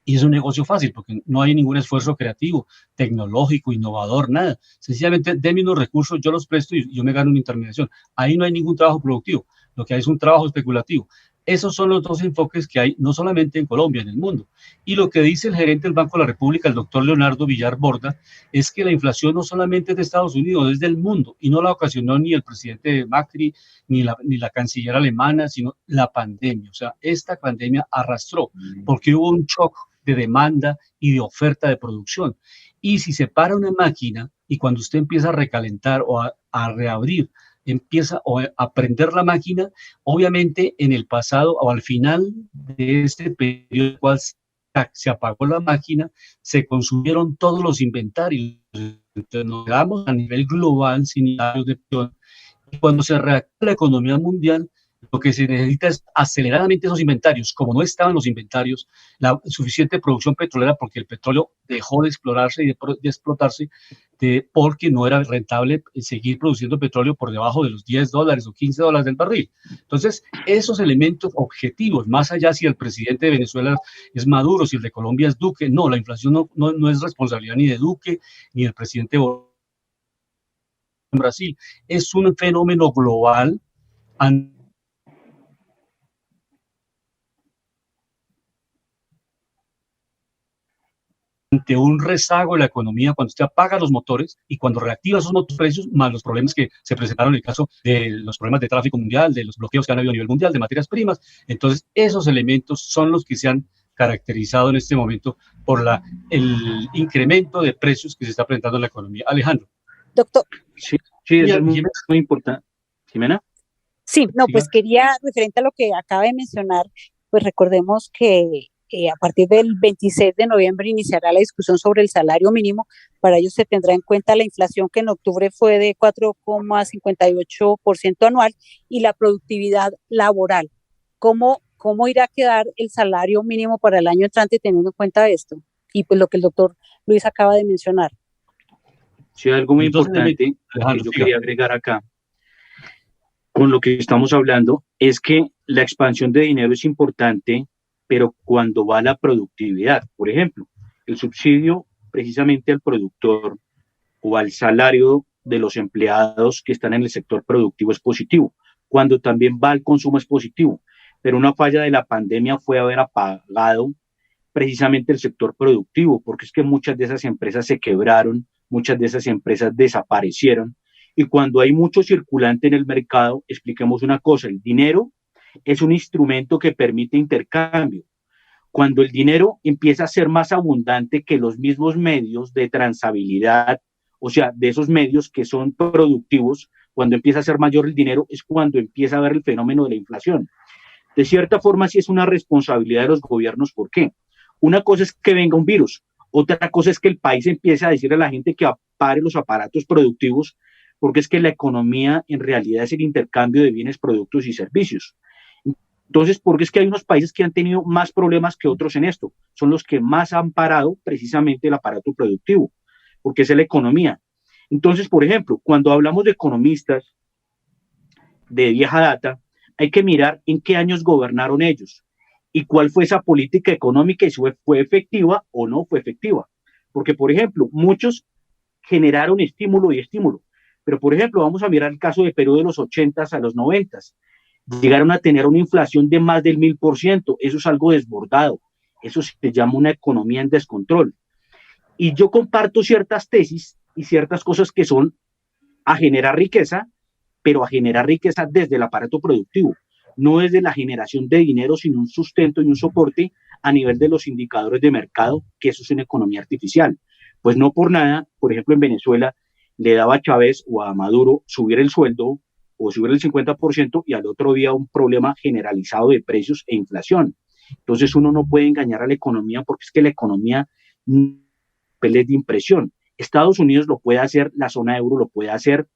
Y es un negocio fácil porque no hay ningún esfuerzo creativo, tecnológico, innovador, nada. Sencillamente, denme unos recursos, yo los presto y yo me gano una intermediación. Ahí no hay ningún trabajo productivo, lo que hay es un trabajo especulativo. Esos son los dos enfoques que hay, no solamente en Colombia, en el mundo. Y lo que dice el gerente del Banco de la República, el doctor Leonardo Villar Borda, es que la inflación no solamente es de Estados Unidos, es del mundo, y no la ocasionó ni el presidente Macri, ni la canciller alemana, sino la pandemia. O sea, esta pandemia arrastró, porque hubo un shock de demanda y de oferta de producción. Y si se para una máquina y cuando usted empieza a recalentar o a reabrir, empieza a prender la máquina, obviamente en el pasado o al final de este periodo cual se apagó la máquina, se consumieron todos los inventarios. Entonces nos quedamos a nivel global sin inventarios de producción. Y cuando se reactiva la economía mundial, lo que se necesita es aceleradamente esos inventarios. Como no estaban los inventarios, la suficiente producción petrolera, porque el petróleo dejó de explorarse y de explotarse, porque no era rentable seguir produciendo petróleo por debajo de los $10 o $15 del barril. Entonces, esos elementos objetivos, más allá si el presidente de Venezuela es Maduro, si el de Colombia es Duque, no, la inflación no es responsabilidad ni de Duque, ni del presidente en Brasil. Es un fenómeno global ante un rezago de la economía, cuando usted apaga los motores y cuando reactiva esos precios, más los problemas que se presentaron en el caso de los problemas de tráfico mundial, de los bloqueos que han habido a nivel mundial, de materias primas. Entonces, esos elementos son los que se han caracterizado en este momento por el incremento de precios que se está presentando en la economía. Alejandro. Doctor. Sí, eso es muy importante. ¿Jimena? Sí, no, pues quería, referente a lo que acaba de mencionar, pues recordemos que a partir del 26 de noviembre iniciará la discusión sobre el salario mínimo. Para ello se tendrá en cuenta la inflación, que en octubre fue de 4,58% anual, y la productividad laboral. ¿Cómo irá a quedar el salario mínimo para el año entrante teniendo en cuenta esto? Y pues lo que el doctor Luis acaba de mencionar. Sí, algo muy importante que yo quería agregar acá con lo que estamos hablando es que la expansión de dinero es importante, pero cuando va la productividad, por ejemplo, el subsidio precisamente al productor o al salario de los empleados que están en el sector productivo es positivo, cuando también va al consumo es positivo, pero una falla de la pandemia fue haber apagado precisamente el sector productivo, porque es que muchas de esas empresas se quebraron, muchas de esas empresas desaparecieron, y cuando hay mucho circulante en el mercado, expliquemos una cosa, el dinero es un instrumento que permite intercambio. Cuando el dinero empieza a ser más abundante que los mismos medios de transabilidad, o sea, de esos medios que son productivos, cuando empieza a ser mayor el dinero es cuando empieza a haber el fenómeno de la inflación. De cierta forma, sí es una responsabilidad de los gobiernos. ¿Por qué? Una cosa es que venga un virus, otra cosa es que el país empiece a decirle a la gente que pare los aparatos productivos, porque es que la economía en realidad es el intercambio de bienes, productos y servicios. Entonces, porque es que hay unos países que han tenido más problemas que otros en esto, son los que más han parado precisamente el aparato productivo, porque es la economía. Entonces, por ejemplo, cuando hablamos de economistas de vieja data, hay que mirar en qué años gobernaron ellos y cuál fue esa política económica y si fue efectiva o no fue efectiva. Porque, por ejemplo, muchos generaron estímulo y estímulo, pero, por ejemplo, vamos a mirar el caso de Perú de los 80s a los 90s. Llegaron a tener una inflación de más del 1000%. Eso es algo desbordado. Eso se llama una economía en descontrol. Y yo comparto ciertas tesis y ciertas cosas que son a generar riqueza, pero a generar riqueza desde el aparato productivo, no desde la generación de dinero, sino un sustento y un soporte a nivel de los indicadores de mercado, que eso es una economía artificial. Pues no por nada, por ejemplo, en Venezuela le daba a Chávez o a Maduro subir el sueldo o subir el 50% y al otro día un problema generalizado de precios e inflación. Entonces uno no puede engañar a la economía porque es que la economía es de impresión. Estados Unidos lo puede hacer, la zona euro lo puede hacer,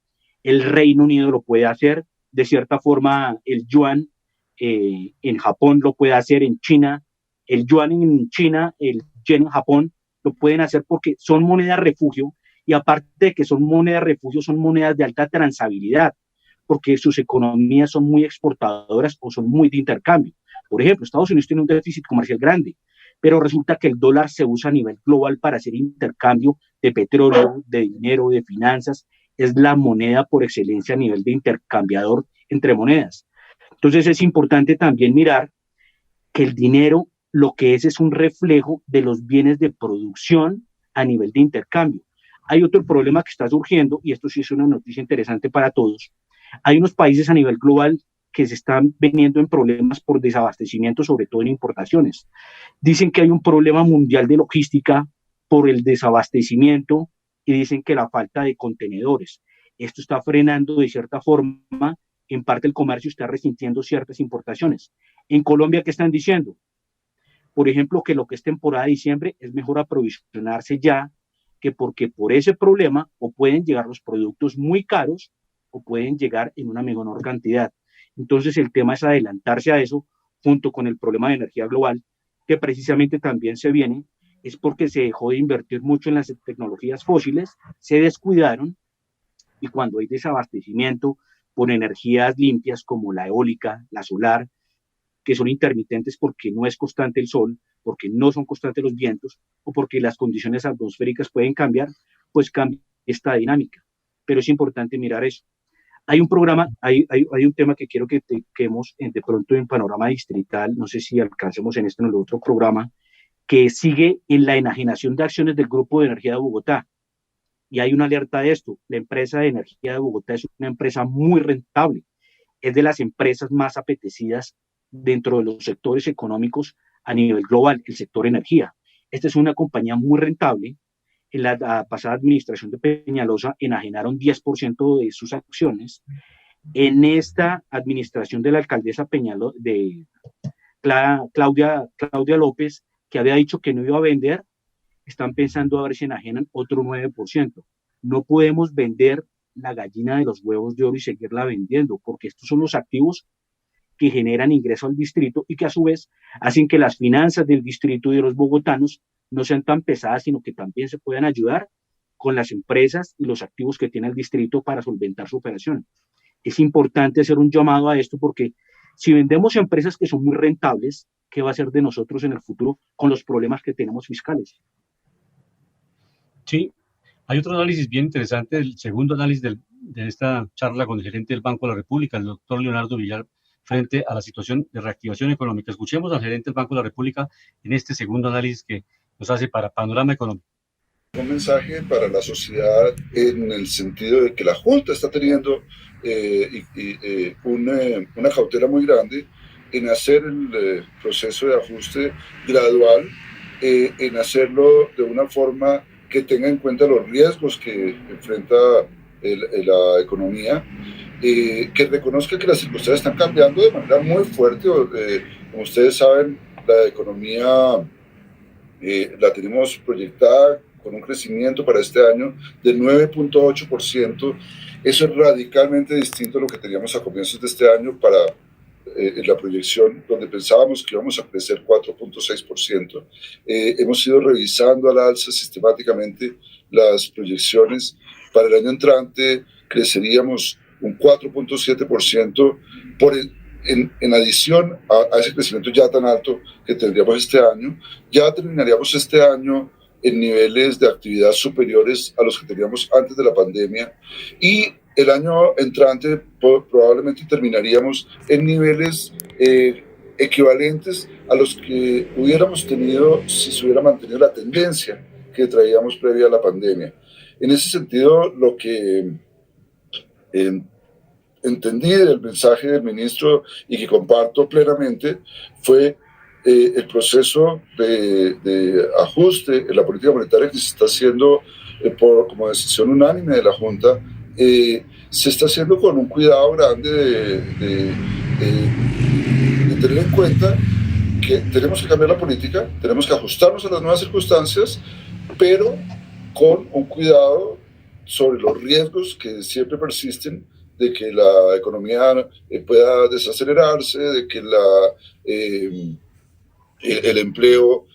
el Reino Unido lo puede hacer, de cierta forma el yuan en Japón lo puede hacer, en China, el yuan en China, el yen en Japón, lo pueden hacer porque son monedas refugio, y aparte de que son monedas refugio, son monedas de alta transabilidad, porque sus economías son muy exportadoras o son muy de intercambio. Por ejemplo, Estados Unidos tiene un déficit comercial grande, pero resulta que el dólar se usa a nivel global para hacer intercambio de petróleo, de dinero, de finanzas. Es la moneda por excelencia a nivel de intercambiador entre monedas. Entonces es importante también mirar que el dinero lo que es un reflejo de los bienes de producción a nivel de intercambio. Hay otro problema que está surgiendo, y esto sí es una noticia interesante para todos. Hay unos países a nivel global que se están viniendo en problemas por desabastecimiento, sobre todo en importaciones. Dicen que hay un problema mundial de logística por el desabastecimiento y dicen que la falta de contenedores. Esto está frenando de cierta forma, en parte el comercio está resintiendo ciertas importaciones. En Colombia, ¿qué están diciendo? Por ejemplo, que lo que es temporada de diciembre es mejor aprovisionarse ya, que porque por ese problema o pueden llegar los productos muy caros o pueden llegar en una menor cantidad. Entonces el tema es adelantarse a eso junto con el problema de energía global, que precisamente también se viene, es porque se dejó de invertir mucho en las tecnologías fósiles, se descuidaron, y cuando hay desabastecimiento por energías limpias como la eólica, la solar, que son intermitentes porque no es constante el sol, porque no son constantes los vientos o porque las condiciones atmosféricas pueden cambiar, pues cambia esta dinámica. Pero es importante mirar eso. Hay un programa, hay un tema que quiero que toquemos de pronto en Panorama Distrital, no sé si alcancemos en este o en el otro programa, que sigue en la enajenación de acciones del Grupo de Energía de Bogotá. Y hay una alerta de esto. La empresa de energía de Bogotá es una empresa muy rentable, es de las empresas más apetecidas dentro de los sectores económicos a nivel global, el sector energía. Esta es una compañía muy rentable. En la pasada administración de Peñalosa enajenaron 10% de sus acciones. En esta administración de la alcaldesa de Claudia López, que había dicho que no iba a vender, están pensando a ver si enajenan otro 9%. No podemos vender la gallina de los huevos de oro y seguirla vendiendo, porque estos son los activos que generan ingreso al distrito y que a su vez hacen que las finanzas del distrito y de los bogotanos no sean tan pesadas, sino que también se puedan ayudar con las empresas y los activos que tiene el distrito para solventar su operación. Es importante hacer un llamado a esto porque si vendemos empresas que son muy rentables, ¿qué va a ser de nosotros en el futuro con los problemas que tenemos fiscales? Sí, hay otro análisis bien interesante, el segundo análisis de esta charla con el gerente del Banco de la República, el doctor Leonardo Villar, frente a la situación de reactivación económica. Escuchemos al gerente del Banco de la República en este segundo análisis que nos hace para Panorama Económico. Un mensaje para la sociedad en el sentido de que la Junta está teniendo una cautela muy grande en hacer el proceso de ajuste gradual, en hacerlo de una forma que tenga en cuenta los riesgos que enfrenta la economía, que reconozca que las circunstancias están cambiando de manera muy fuerte. Como ustedes saben, la economía la tenemos proyectada con un crecimiento para este año de 9.8%. Eso es radicalmente distinto a lo que teníamos a comienzos de este año para la proyección, donde pensábamos que íbamos a crecer 4.6%. Hemos ido revisando al alza sistemáticamente las proyecciones. Para el año entrante creceríamos un 4.7% en adición a ese crecimiento ya tan alto que tendríamos este año. Ya terminaríamos este año en niveles de actividad superiores a los que teníamos antes de la pandemia, y el año entrante probablemente terminaríamos en niveles equivalentes a los que hubiéramos tenido si se hubiera mantenido la tendencia que traíamos previa a la pandemia. En ese sentido, lo que entendí del mensaje del ministro y que comparto plenamente fue el proceso de ajuste en la política monetaria que se está haciendo como decisión unánime de la Junta. Se está haciendo con un cuidado grande de tener en cuenta que tenemos que cambiar la política, tenemos que ajustarnos a las nuevas circunstancias, pero con un cuidado sobre los riesgos que siempre persisten de que la economía pueda desacelerarse, de que el empleo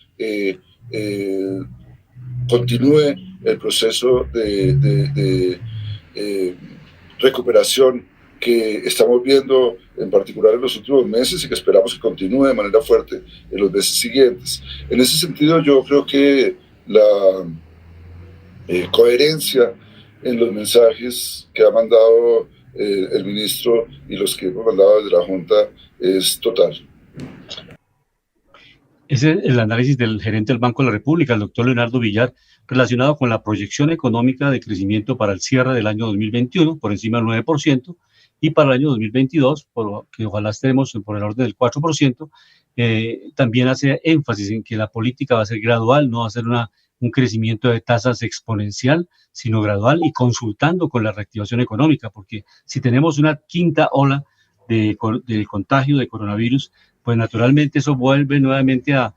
continúe el proceso de recuperación que estamos viendo en particular en los últimos meses y que esperamos que continúe de manera fuerte en los meses siguientes. En ese sentido, yo creo que la coherencia en los mensajes que ha mandado el ministro y los que hemos mandado desde la Junta es total. Ese es el análisis del gerente del Banco de la República, el doctor Leonardo Villar, relacionado con la proyección económica de crecimiento para el cierre del año 2021, por encima del 9%, y para el año 2022, que ojalá estemos por el orden del 4%, también hace énfasis en que la política va a ser gradual, no va a ser un crecimiento de tasas exponencial, sino gradual y consultando con la reactivación económica, porque si tenemos una quinta ola de contagio de coronavirus, pues naturalmente eso vuelve nuevamente a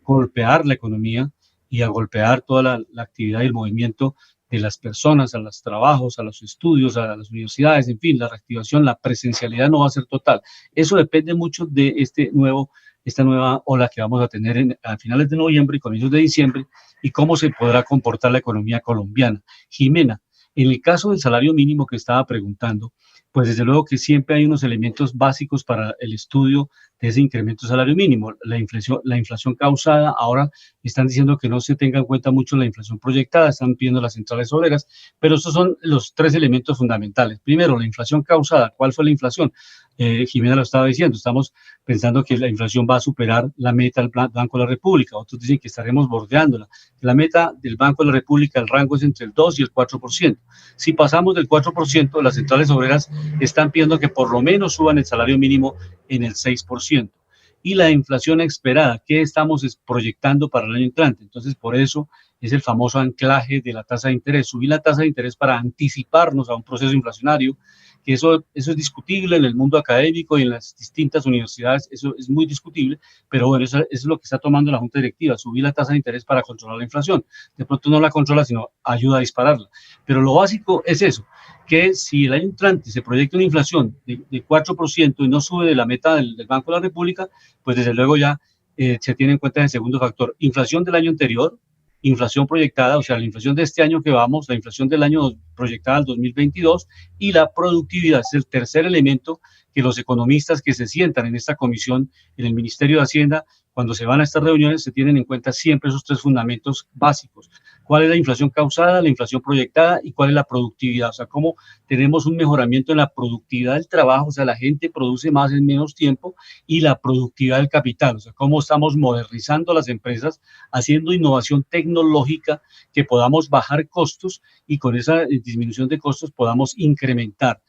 golpear la economía y a golpear toda la actividad y el movimiento de las personas, a los trabajos, a los estudios, a las universidades, en fin, la reactivación, la presencialidad no va a ser total. Eso depende mucho de esta nueva ola que vamos a tener a finales de noviembre y comienzos de diciembre y cómo se podrá comportar la economía colombiana. Jimena, en el caso del salario mínimo que estaba preguntando, pues desde luego que siempre hay unos elementos básicos para el estudio de ese incremento de salario mínimo. La inflación causada, ahora están diciendo que no se tenga en cuenta mucho la inflación proyectada, están pidiendo las centrales obreras, pero estos son los tres elementos fundamentales. Primero, la inflación causada. ¿Cuál fue la inflación? Jimena lo estaba diciendo, estamos pensando que la inflación va a superar la meta del Banco de la República, otros dicen que estaremos bordeándola. La meta del Banco de la República, el rango es entre el 2 y el 4%. Si pasamos del 4%, las centrales obreras están pidiendo que por lo menos suban el salario mínimo en el 6%. Y la inflación esperada, ¿qué estamos proyectando para el año entrante? Entonces, por eso es el famoso anclaje de la tasa de interés. Subir la tasa de interés para anticiparnos a un proceso inflacionario, que eso es discutible en el mundo académico y en las distintas universidades, eso es muy discutible, pero bueno, eso es lo que está tomando la Junta Directiva, subir la tasa de interés para controlar la inflación. De pronto no la controla, sino ayuda a dispararla. Pero lo básico es eso, que si el año entrante se proyecta una inflación de 4% y no sube de la meta del Banco de la República, pues desde luego ya se tiene en cuenta el segundo factor, inflación del año anterior, inflación proyectada, o sea, la inflación de este año que vamos, la inflación del año proyectada al 2022 y la productividad es el tercer elemento que los economistas que se sientan en esta comisión en el Ministerio de Hacienda, cuando se van a estas reuniones, se tienen en cuenta siempre esos tres fundamentos básicos. ¿Cuál es la inflación causada, la inflación proyectada y cuál es la productividad? O sea, cómo tenemos un mejoramiento en la productividad del trabajo, o sea, la gente produce más en menos tiempo y la productividad del capital, o sea, cómo estamos modernizando las empresas, haciendo innovación tecnológica que podamos bajar costos y con esa disminución de costos podamos incrementar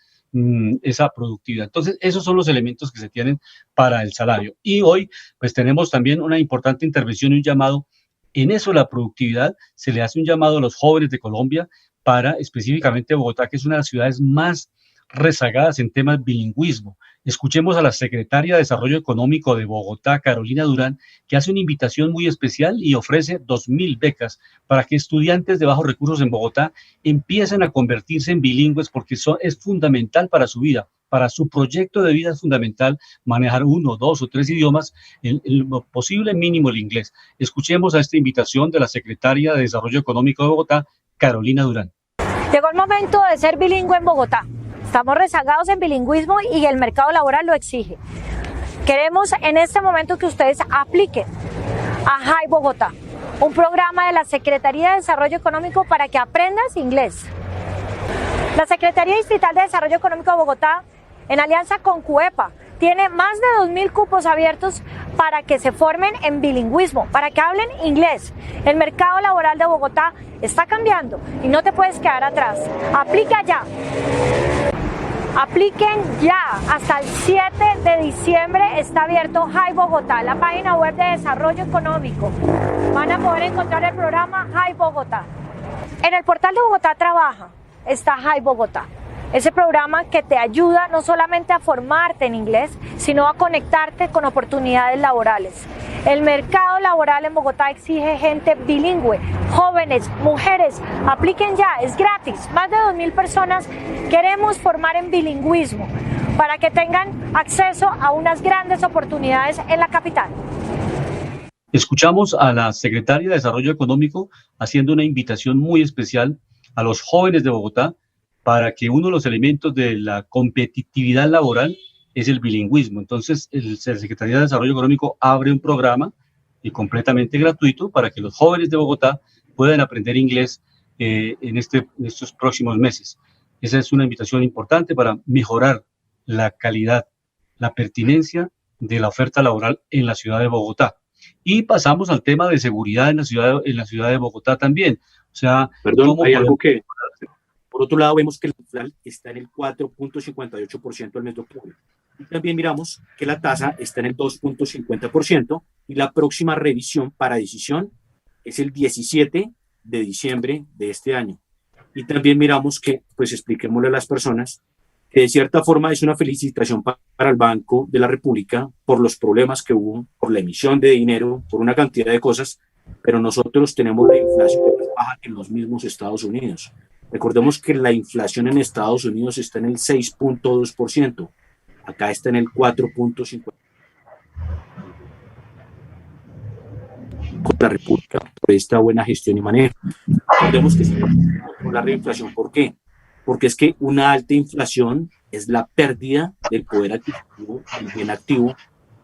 esa productividad. Entonces, esos son los elementos que se tienen para el salario. Y hoy, pues tenemos también una importante intervención y un llamado. En eso, la productividad, se le hace un llamado a los jóvenes de Colombia para específicamente Bogotá, que es una de las ciudades más rezagadas en temas de bilingüismo. Escuchemos a la secretaria de Desarrollo Económico de Bogotá, Carolina Durán, que hace una invitación muy especial y ofrece 2.000 becas para que estudiantes de bajos recursos en Bogotá empiecen a convertirse en bilingües porque eso es fundamental para su vida. Para su proyecto de vida es fundamental manejar 1, 2 o 3 idiomas, el posible mínimo el inglés. Escuchemos a esta invitación de la secretaria de Desarrollo Económico de Bogotá, Carolina Durán. Llegó el momento de ser bilingüe en Bogotá. Estamos rezagados en bilingüismo y el mercado laboral lo exige. Queremos en este momento que ustedes apliquen a Hi Bogotá, un programa de la Secretaría de Desarrollo Económico para que aprendas inglés. La Secretaría Distrital de Desarrollo Económico de Bogotá, en alianza con CUEPA, tiene más de 2.000 cupos abiertos para que se formen en bilingüismo, para que hablen inglés. El mercado laboral de Bogotá está cambiando y no te puedes quedar atrás. Aplica ya. Apliquen ya, hasta el 7 de diciembre está abierto Hi Bogotá, la página web de Desarrollo Económico. Van a poder encontrar el programa Hi Bogotá. En el portal de Bogotá Trabaja está Hi Bogotá, ese programa que te ayuda no solamente a formarte en inglés, sino a conectarte con oportunidades laborales. El mercado laboral en Bogotá exige gente bilingüe, jóvenes, mujeres, apliquen ya, es gratis. Más de 2.000 personas queremos formar en bilingüismo para que tengan acceso a unas grandes oportunidades en la capital. Escuchamos a la secretaria de Desarrollo Económico haciendo una invitación muy especial a los jóvenes de Bogotá para que uno de los elementos de la competitividad laboral es el bilingüismo. Entonces, la Secretaría de Desarrollo Económico abre un programa completamente gratuito para que los jóvenes de Bogotá puedan aprender inglés en estos próximos meses. Esa es una invitación importante para mejorar la calidad, la pertinencia de la oferta laboral en la ciudad de Bogotá. Y pasamos al tema de seguridad en la ciudad de Bogotá también. O sea, perdón, hay algo que, por otro lado, vemos que el inflación está en el 4.58% al mes de octubre. Y también miramos que la tasa está en el 2.50% y la próxima revisión para decisión es el 17 de diciembre de este año. Y también miramos que, pues expliquémosle a las personas que de cierta forma es una felicitación para el Banco de la República por los problemas que hubo, por la emisión de dinero, por una cantidad de cosas, pero nosotros tenemos la inflación más baja que en los mismos Estados Unidos. Recordemos que la inflación en Estados Unidos está en el 6.2%, acá está en el 4.50%. Con la República por esta buena gestión y manejo. Recordemos que se controlar la inflación. ¿Por qué? Porque es que una alta inflación es la pérdida del poder adquisitivo, del bien activo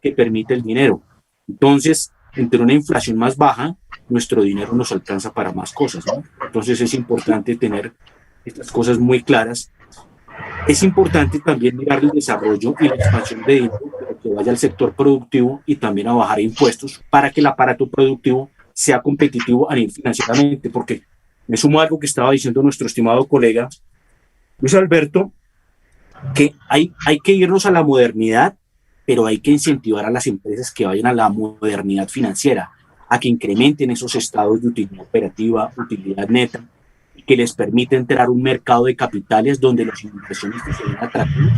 que permite el dinero. Entonces, entre una inflación más baja, nuestro dinero nos alcanza para más cosas, ¿no? Entonces es importante tener estas cosas muy claras. Es importante también mirar el desarrollo y la expansión de dinero que vaya al sector productivo y también a bajar impuestos para que el aparato productivo sea competitivo a nivel financieramente, porque me sumo a algo que estaba diciendo nuestro estimado colega Luis Alberto, que hay que irnos a la modernidad, pero hay que incentivar a las empresas que vayan a la modernidad financiera, a que incrementen esos estados de utilidad operativa, utilidad neta, y que les permita entrar a un mercado de capitales donde los inversionistas se ven atraídos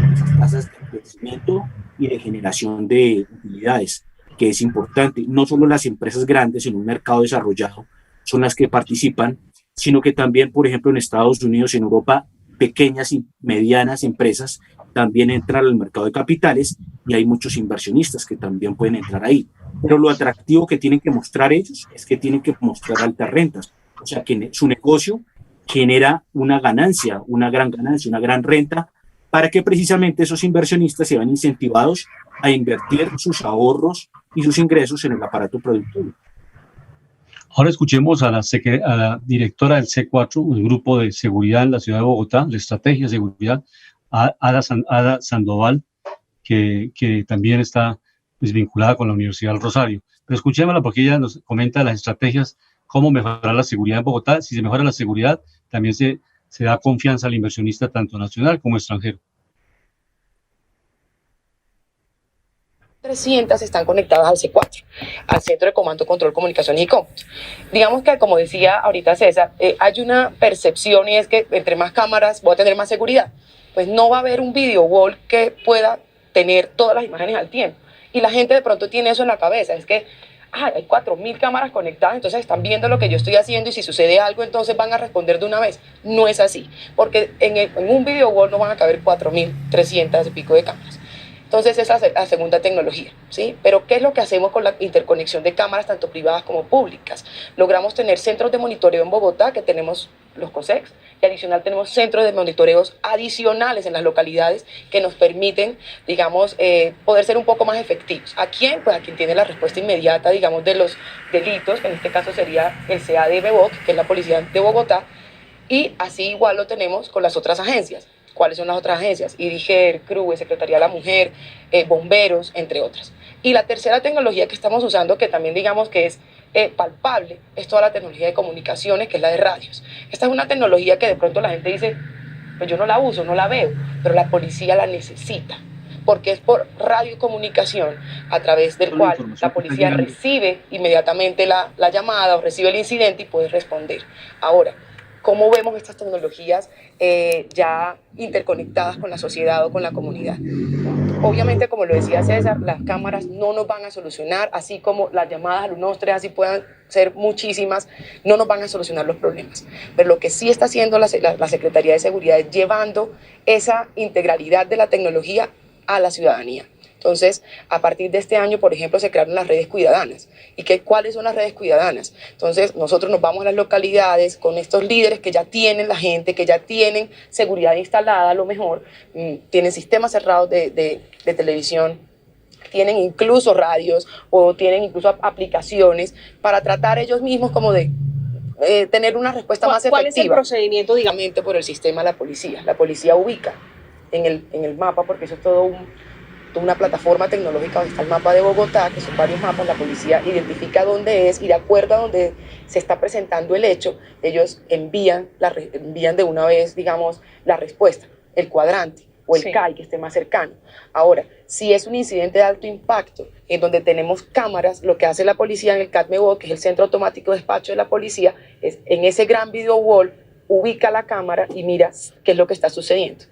por esas tasas de crecimiento y de generación de utilidades, que es importante. No solo las empresas grandes en un mercado desarrollado son las que participan, sino que también, por ejemplo, en Estados Unidos y en Europa, pequeñas y medianas empresas también entran al mercado de capitales y hay muchos inversionistas que también pueden entrar ahí. Pero lo atractivo que tienen que mostrar ellos es que tienen que mostrar altas rentas. O sea, que su negocio genera una ganancia, una gran renta, para que precisamente esos inversionistas se vean incentivados a invertir sus ahorros y sus ingresos en el aparato productivo. Ahora escuchemos a la directora del C4, el Grupo de Seguridad en la Ciudad de Bogotá, la Estrategia de Seguridad, Ada Sandoval, que también está vinculada con la Universidad del Rosario. Pero escuchémosla porque ella nos comenta las estrategias, cómo mejorar la seguridad en Bogotá. Si se mejora la seguridad, también se da confianza al inversionista tanto nacional como extranjero. 300 están conectadas al C4, al Centro de Comando, Control, Comunicaciones y Cómputos. Digamos que, como decía ahorita César, hay una percepción y es que entre más cámaras voy a tener más seguridad. Pues no va a haber un video wall que pueda tener todas las imágenes al tiempo. Y la gente de pronto tiene eso en la cabeza, es que hay 4.000 cámaras conectadas, entonces están viendo lo que yo estoy haciendo y si sucede algo entonces van a responder de una vez. No es así, porque en un video wall no van a caber 4.300 y pico de cámaras. Entonces esa es la segunda tecnología, ¿sí? Pero ¿qué es lo que hacemos con la interconexión de cámaras tanto privadas como públicas? Logramos tener centros de monitoreo en Bogotá, que tenemos los COSEX, y adicional tenemos centros de monitoreos adicionales en las localidades que nos permiten, digamos, poder ser un poco más efectivos. ¿A quién? Pues a quien tiene la respuesta inmediata, digamos, de los delitos, que en este caso sería el CADBBOC, que es la Policía de Bogotá, y así igual lo tenemos con las otras agencias. ¿Cuáles son las otras agencias? IDIGER, CRUE, Secretaría de la Mujer, bomberos, entre otras. Y la tercera tecnología que estamos usando, que también digamos que es palpable, es toda la tecnología de comunicaciones, que es la de radios. Esta es una tecnología que de pronto la gente dice, pues yo no la uso, no la veo, pero la policía la necesita, porque es por radiocomunicación a través del cual la policía recibe inmediatamente la llamada o recibe el incidente y puede responder. Ahora, ¿cómo vemos estas tecnologías ya interconectadas con la sociedad o con la comunidad? obviamente, como lo decía César, las cámaras no nos van a solucionar, así como las llamadas al 123, así puedan ser muchísimas, no nos van a solucionar los problemas. Pero lo que sí está haciendo la Secretaría de Seguridad es llevando esa integralidad de la tecnología a la ciudadanía. Entonces, a partir de este año, por ejemplo, se crearon las redes cuidadanas. ¿Y cuáles son las redes cuidadanas? Entonces, nosotros nos vamos a las localidades con estos líderes que ya tienen la gente, que ya tienen seguridad instalada, a lo mejor, tienen sistemas cerrados de televisión, tienen incluso radios o tienen incluso aplicaciones para tratar ellos mismos como de tener una respuesta más efectiva. ¿Cuál es el procedimiento, digamos, por el sistema de la policía? La policía ubica en el mapa, porque eso es toda una plataforma tecnológica donde está el mapa de Bogotá, que son varios mapas, la policía identifica dónde es y de acuerdo a dónde se está presentando el hecho, ellos envían de una vez, digamos, la respuesta, el cuadrante o el CAI que esté más cercano. Ahora, si es un incidente de alto impacto, en donde tenemos cámaras, lo que hace la policía en el CATMEBO, que es el Centro Automático de Despacho de la Policía, es en ese gran video wall, ubica la cámara y mira qué es lo que está sucediendo.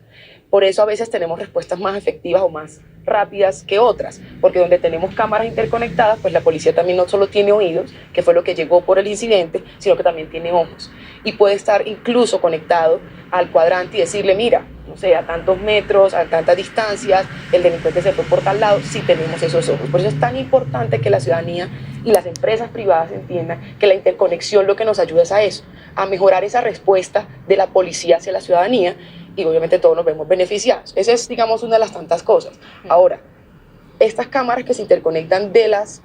Por eso a veces tenemos respuestas más efectivas o más rápidas que otras, porque donde tenemos cámaras interconectadas, pues la policía también no solo tiene oídos, que fue lo que llegó por el incidente, sino que también tiene ojos. Y puede estar incluso conectado al cuadrante y decirle, mira, no sé, a tantos metros, a tantas distancias, el delincuente se fue por tal lado, si tenemos esos ojos. Por eso es tan importante que la ciudadanía y las empresas privadas entiendan que la interconexión lo que nos ayuda es a eso, a mejorar esa respuesta de la policía hacia la ciudadanía, y obviamente todos nos vemos beneficiados. Esa es, digamos, una de las tantas cosas. Ahora, estas cámaras que se interconectan de las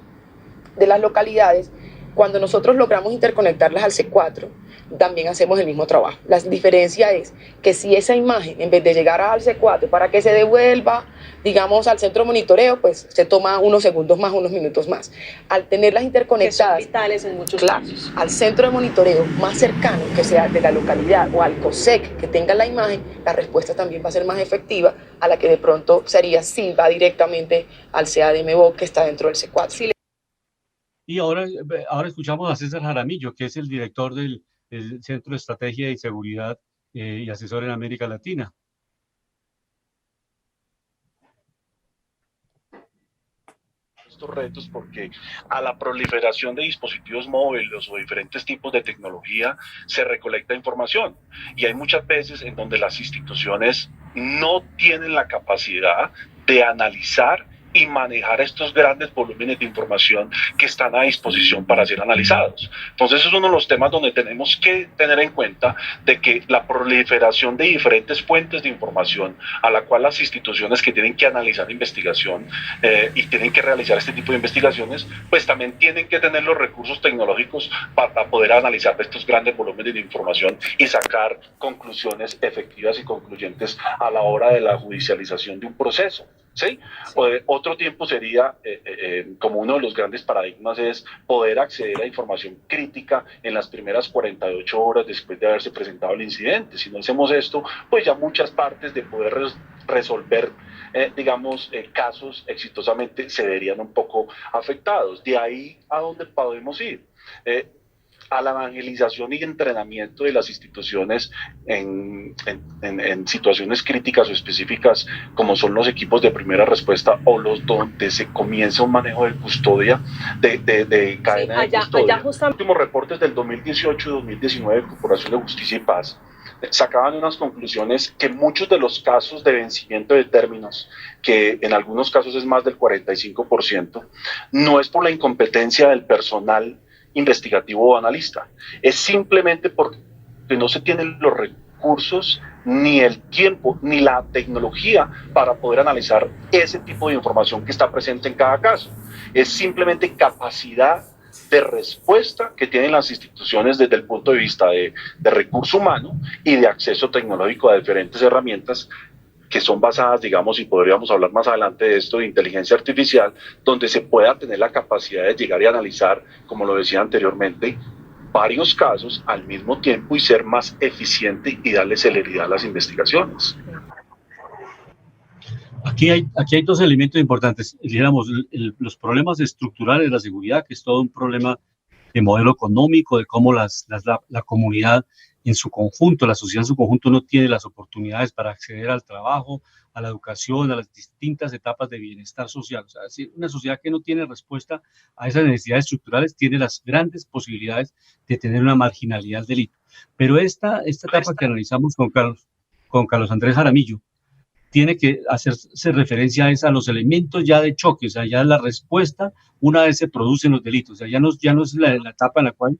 localidades, cuando nosotros logramos interconectarlas al C4, también hacemos el mismo trabajo. La diferencia es que si esa imagen, en vez de llegar al C4 para que se devuelva, digamos, al centro de monitoreo, pues se toma unos segundos más, unos minutos más. Al tenerlas interconectadas, que son vitales en muchos casos, al centro de monitoreo más cercano, que sea de la localidad, o al COSEC que tenga la imagen, la respuesta también va a ser más efectiva a la que de pronto sería si va directamente al CADMBO que está dentro del C4. Y ahora escuchamos a César Jaramillo, que es el director del Centro de Estrategia y Seguridad y asesor en América Latina. Estos retos porque a la proliferación de dispositivos móviles o diferentes tipos de tecnología se recolecta información y hay muchas veces en donde las instituciones no tienen la capacidad de analizar y manejar estos grandes volúmenes de información que están a disposición para ser analizados. Entonces es uno de los temas donde tenemos que tener en cuenta de que la proliferación de diferentes fuentes de información a la cual las instituciones que tienen que analizar investigación y tienen que realizar este tipo de investigaciones, pues también tienen que tener los recursos tecnológicos para poder analizar estos grandes volúmenes de información y sacar conclusiones efectivas y concluyentes a la hora de la judicialización de un proceso. ¿Sí? Otro tiempo sería, como uno de los grandes paradigmas, es poder acceder a información crítica en las primeras 48 horas después de haberse presentado el incidente. Si no hacemos esto, pues ya muchas partes de poder resolver, casos exitosamente se verían un poco afectados. De ahí a dónde podemos ir. A la evangelización y entrenamiento de las instituciones en situaciones críticas o específicas, como son los equipos de primera respuesta o los donde se comienza un manejo de custodia, de cadena de custodia. Los últimos reportes del 2018 y 2019 de Corporación de Justicia y Paz sacaban unas conclusiones que muchos de los casos de vencimiento de términos, que en algunos casos es más del 45%, no es por la incompetencia del personal investigativo o analista, es simplemente porque no se tienen los recursos, ni el tiempo, ni la tecnología para poder analizar ese tipo de información que está presente en cada caso. Es simplemente capacidad de respuesta que tienen las instituciones desde el punto de vista de recurso humano y de acceso tecnológico a diferentes herramientas que son basadas, digamos, y podríamos hablar más adelante de esto, de inteligencia artificial, donde se pueda tener la capacidad de llegar y analizar, como lo decía anteriormente, varios casos al mismo tiempo y ser más eficiente y darle celeridad a las investigaciones. Aquí hay dos elementos importantes. Digamos, los problemas estructurales de la seguridad, que es todo un problema de modelo económico, de cómo la comunidad en su conjunto, la sociedad en su conjunto no tiene las oportunidades para acceder al trabajo, a la educación, a las distintas etapas de bienestar social. O sea, es decir, una sociedad que no tiene respuesta a esas necesidades estructurales tiene las grandes posibilidades de tener una marginalidad del delito. Pero esta etapa que analizamos con Carlos Andrés Jaramillo tiene que hacerse referencia a los elementos ya de choque, o sea, ya la respuesta una vez se producen los delitos, o sea, ya no es la etapa en la cual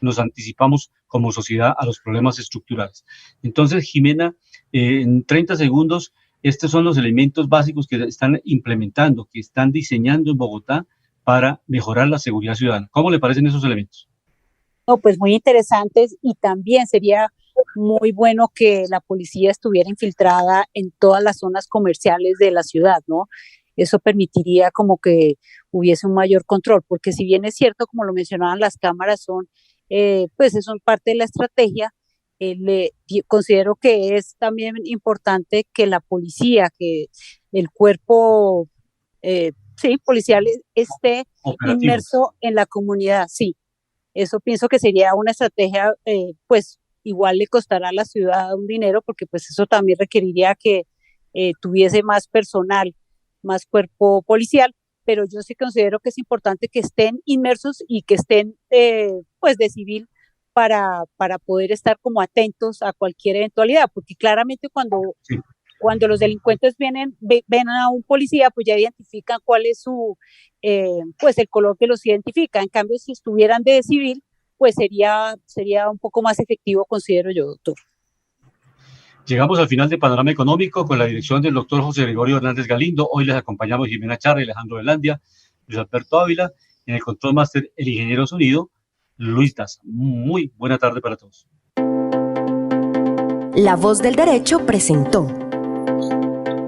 nos anticipamos como sociedad a los problemas estructurales. Entonces, Jimena, en 30 segundos, estos son los elementos básicos que están implementando, que están diseñando en Bogotá para mejorar la seguridad ciudadana. ¿Cómo le parecen esos elementos? No, pues muy interesantes, y también sería muy bueno que la policía estuviera infiltrada en todas las zonas comerciales de la ciudad, ¿no? Eso permitiría como que hubiese un mayor control, porque si bien es cierto, como lo mencionaban, las cámaras son, pues son parte de la estrategia. Considero que es también importante que la policía, que el cuerpo policial esté operativo, inmerso en la comunidad, sí. Eso pienso que sería una estrategia, pues igual le costará a la ciudad un dinero, porque pues eso también requeriría que tuviese más personal, más cuerpo policial, pero yo sí considero que es importante que estén inmersos y que estén pues de civil para poder estar como atentos a cualquier eventualidad, porque claramente cuando los delincuentes ven a un policía, pues ya identifican cuál es su, pues el color que los identifica. En cambio, si estuvieran de civil, pues sería un poco más efectivo, considero yo, doctor. Llegamos al final de Panorama Económico con la dirección del doctor José Gregorio Hernández Galindo. Hoy les acompañamos Jimena Charri, Alejandro Velandia, Luis Alberto Ávila, en el control máster el ingeniero sonido, Luis Daza. Muy buena tarde para todos. La Voz del Derecho presentó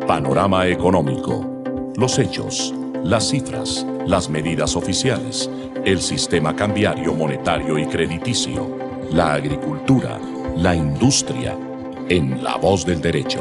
Panorama Económico. Los hechos, las cifras, las medidas oficiales, el sistema cambiario, monetario y crediticio, la agricultura, la industria, en La Voz del Derecho.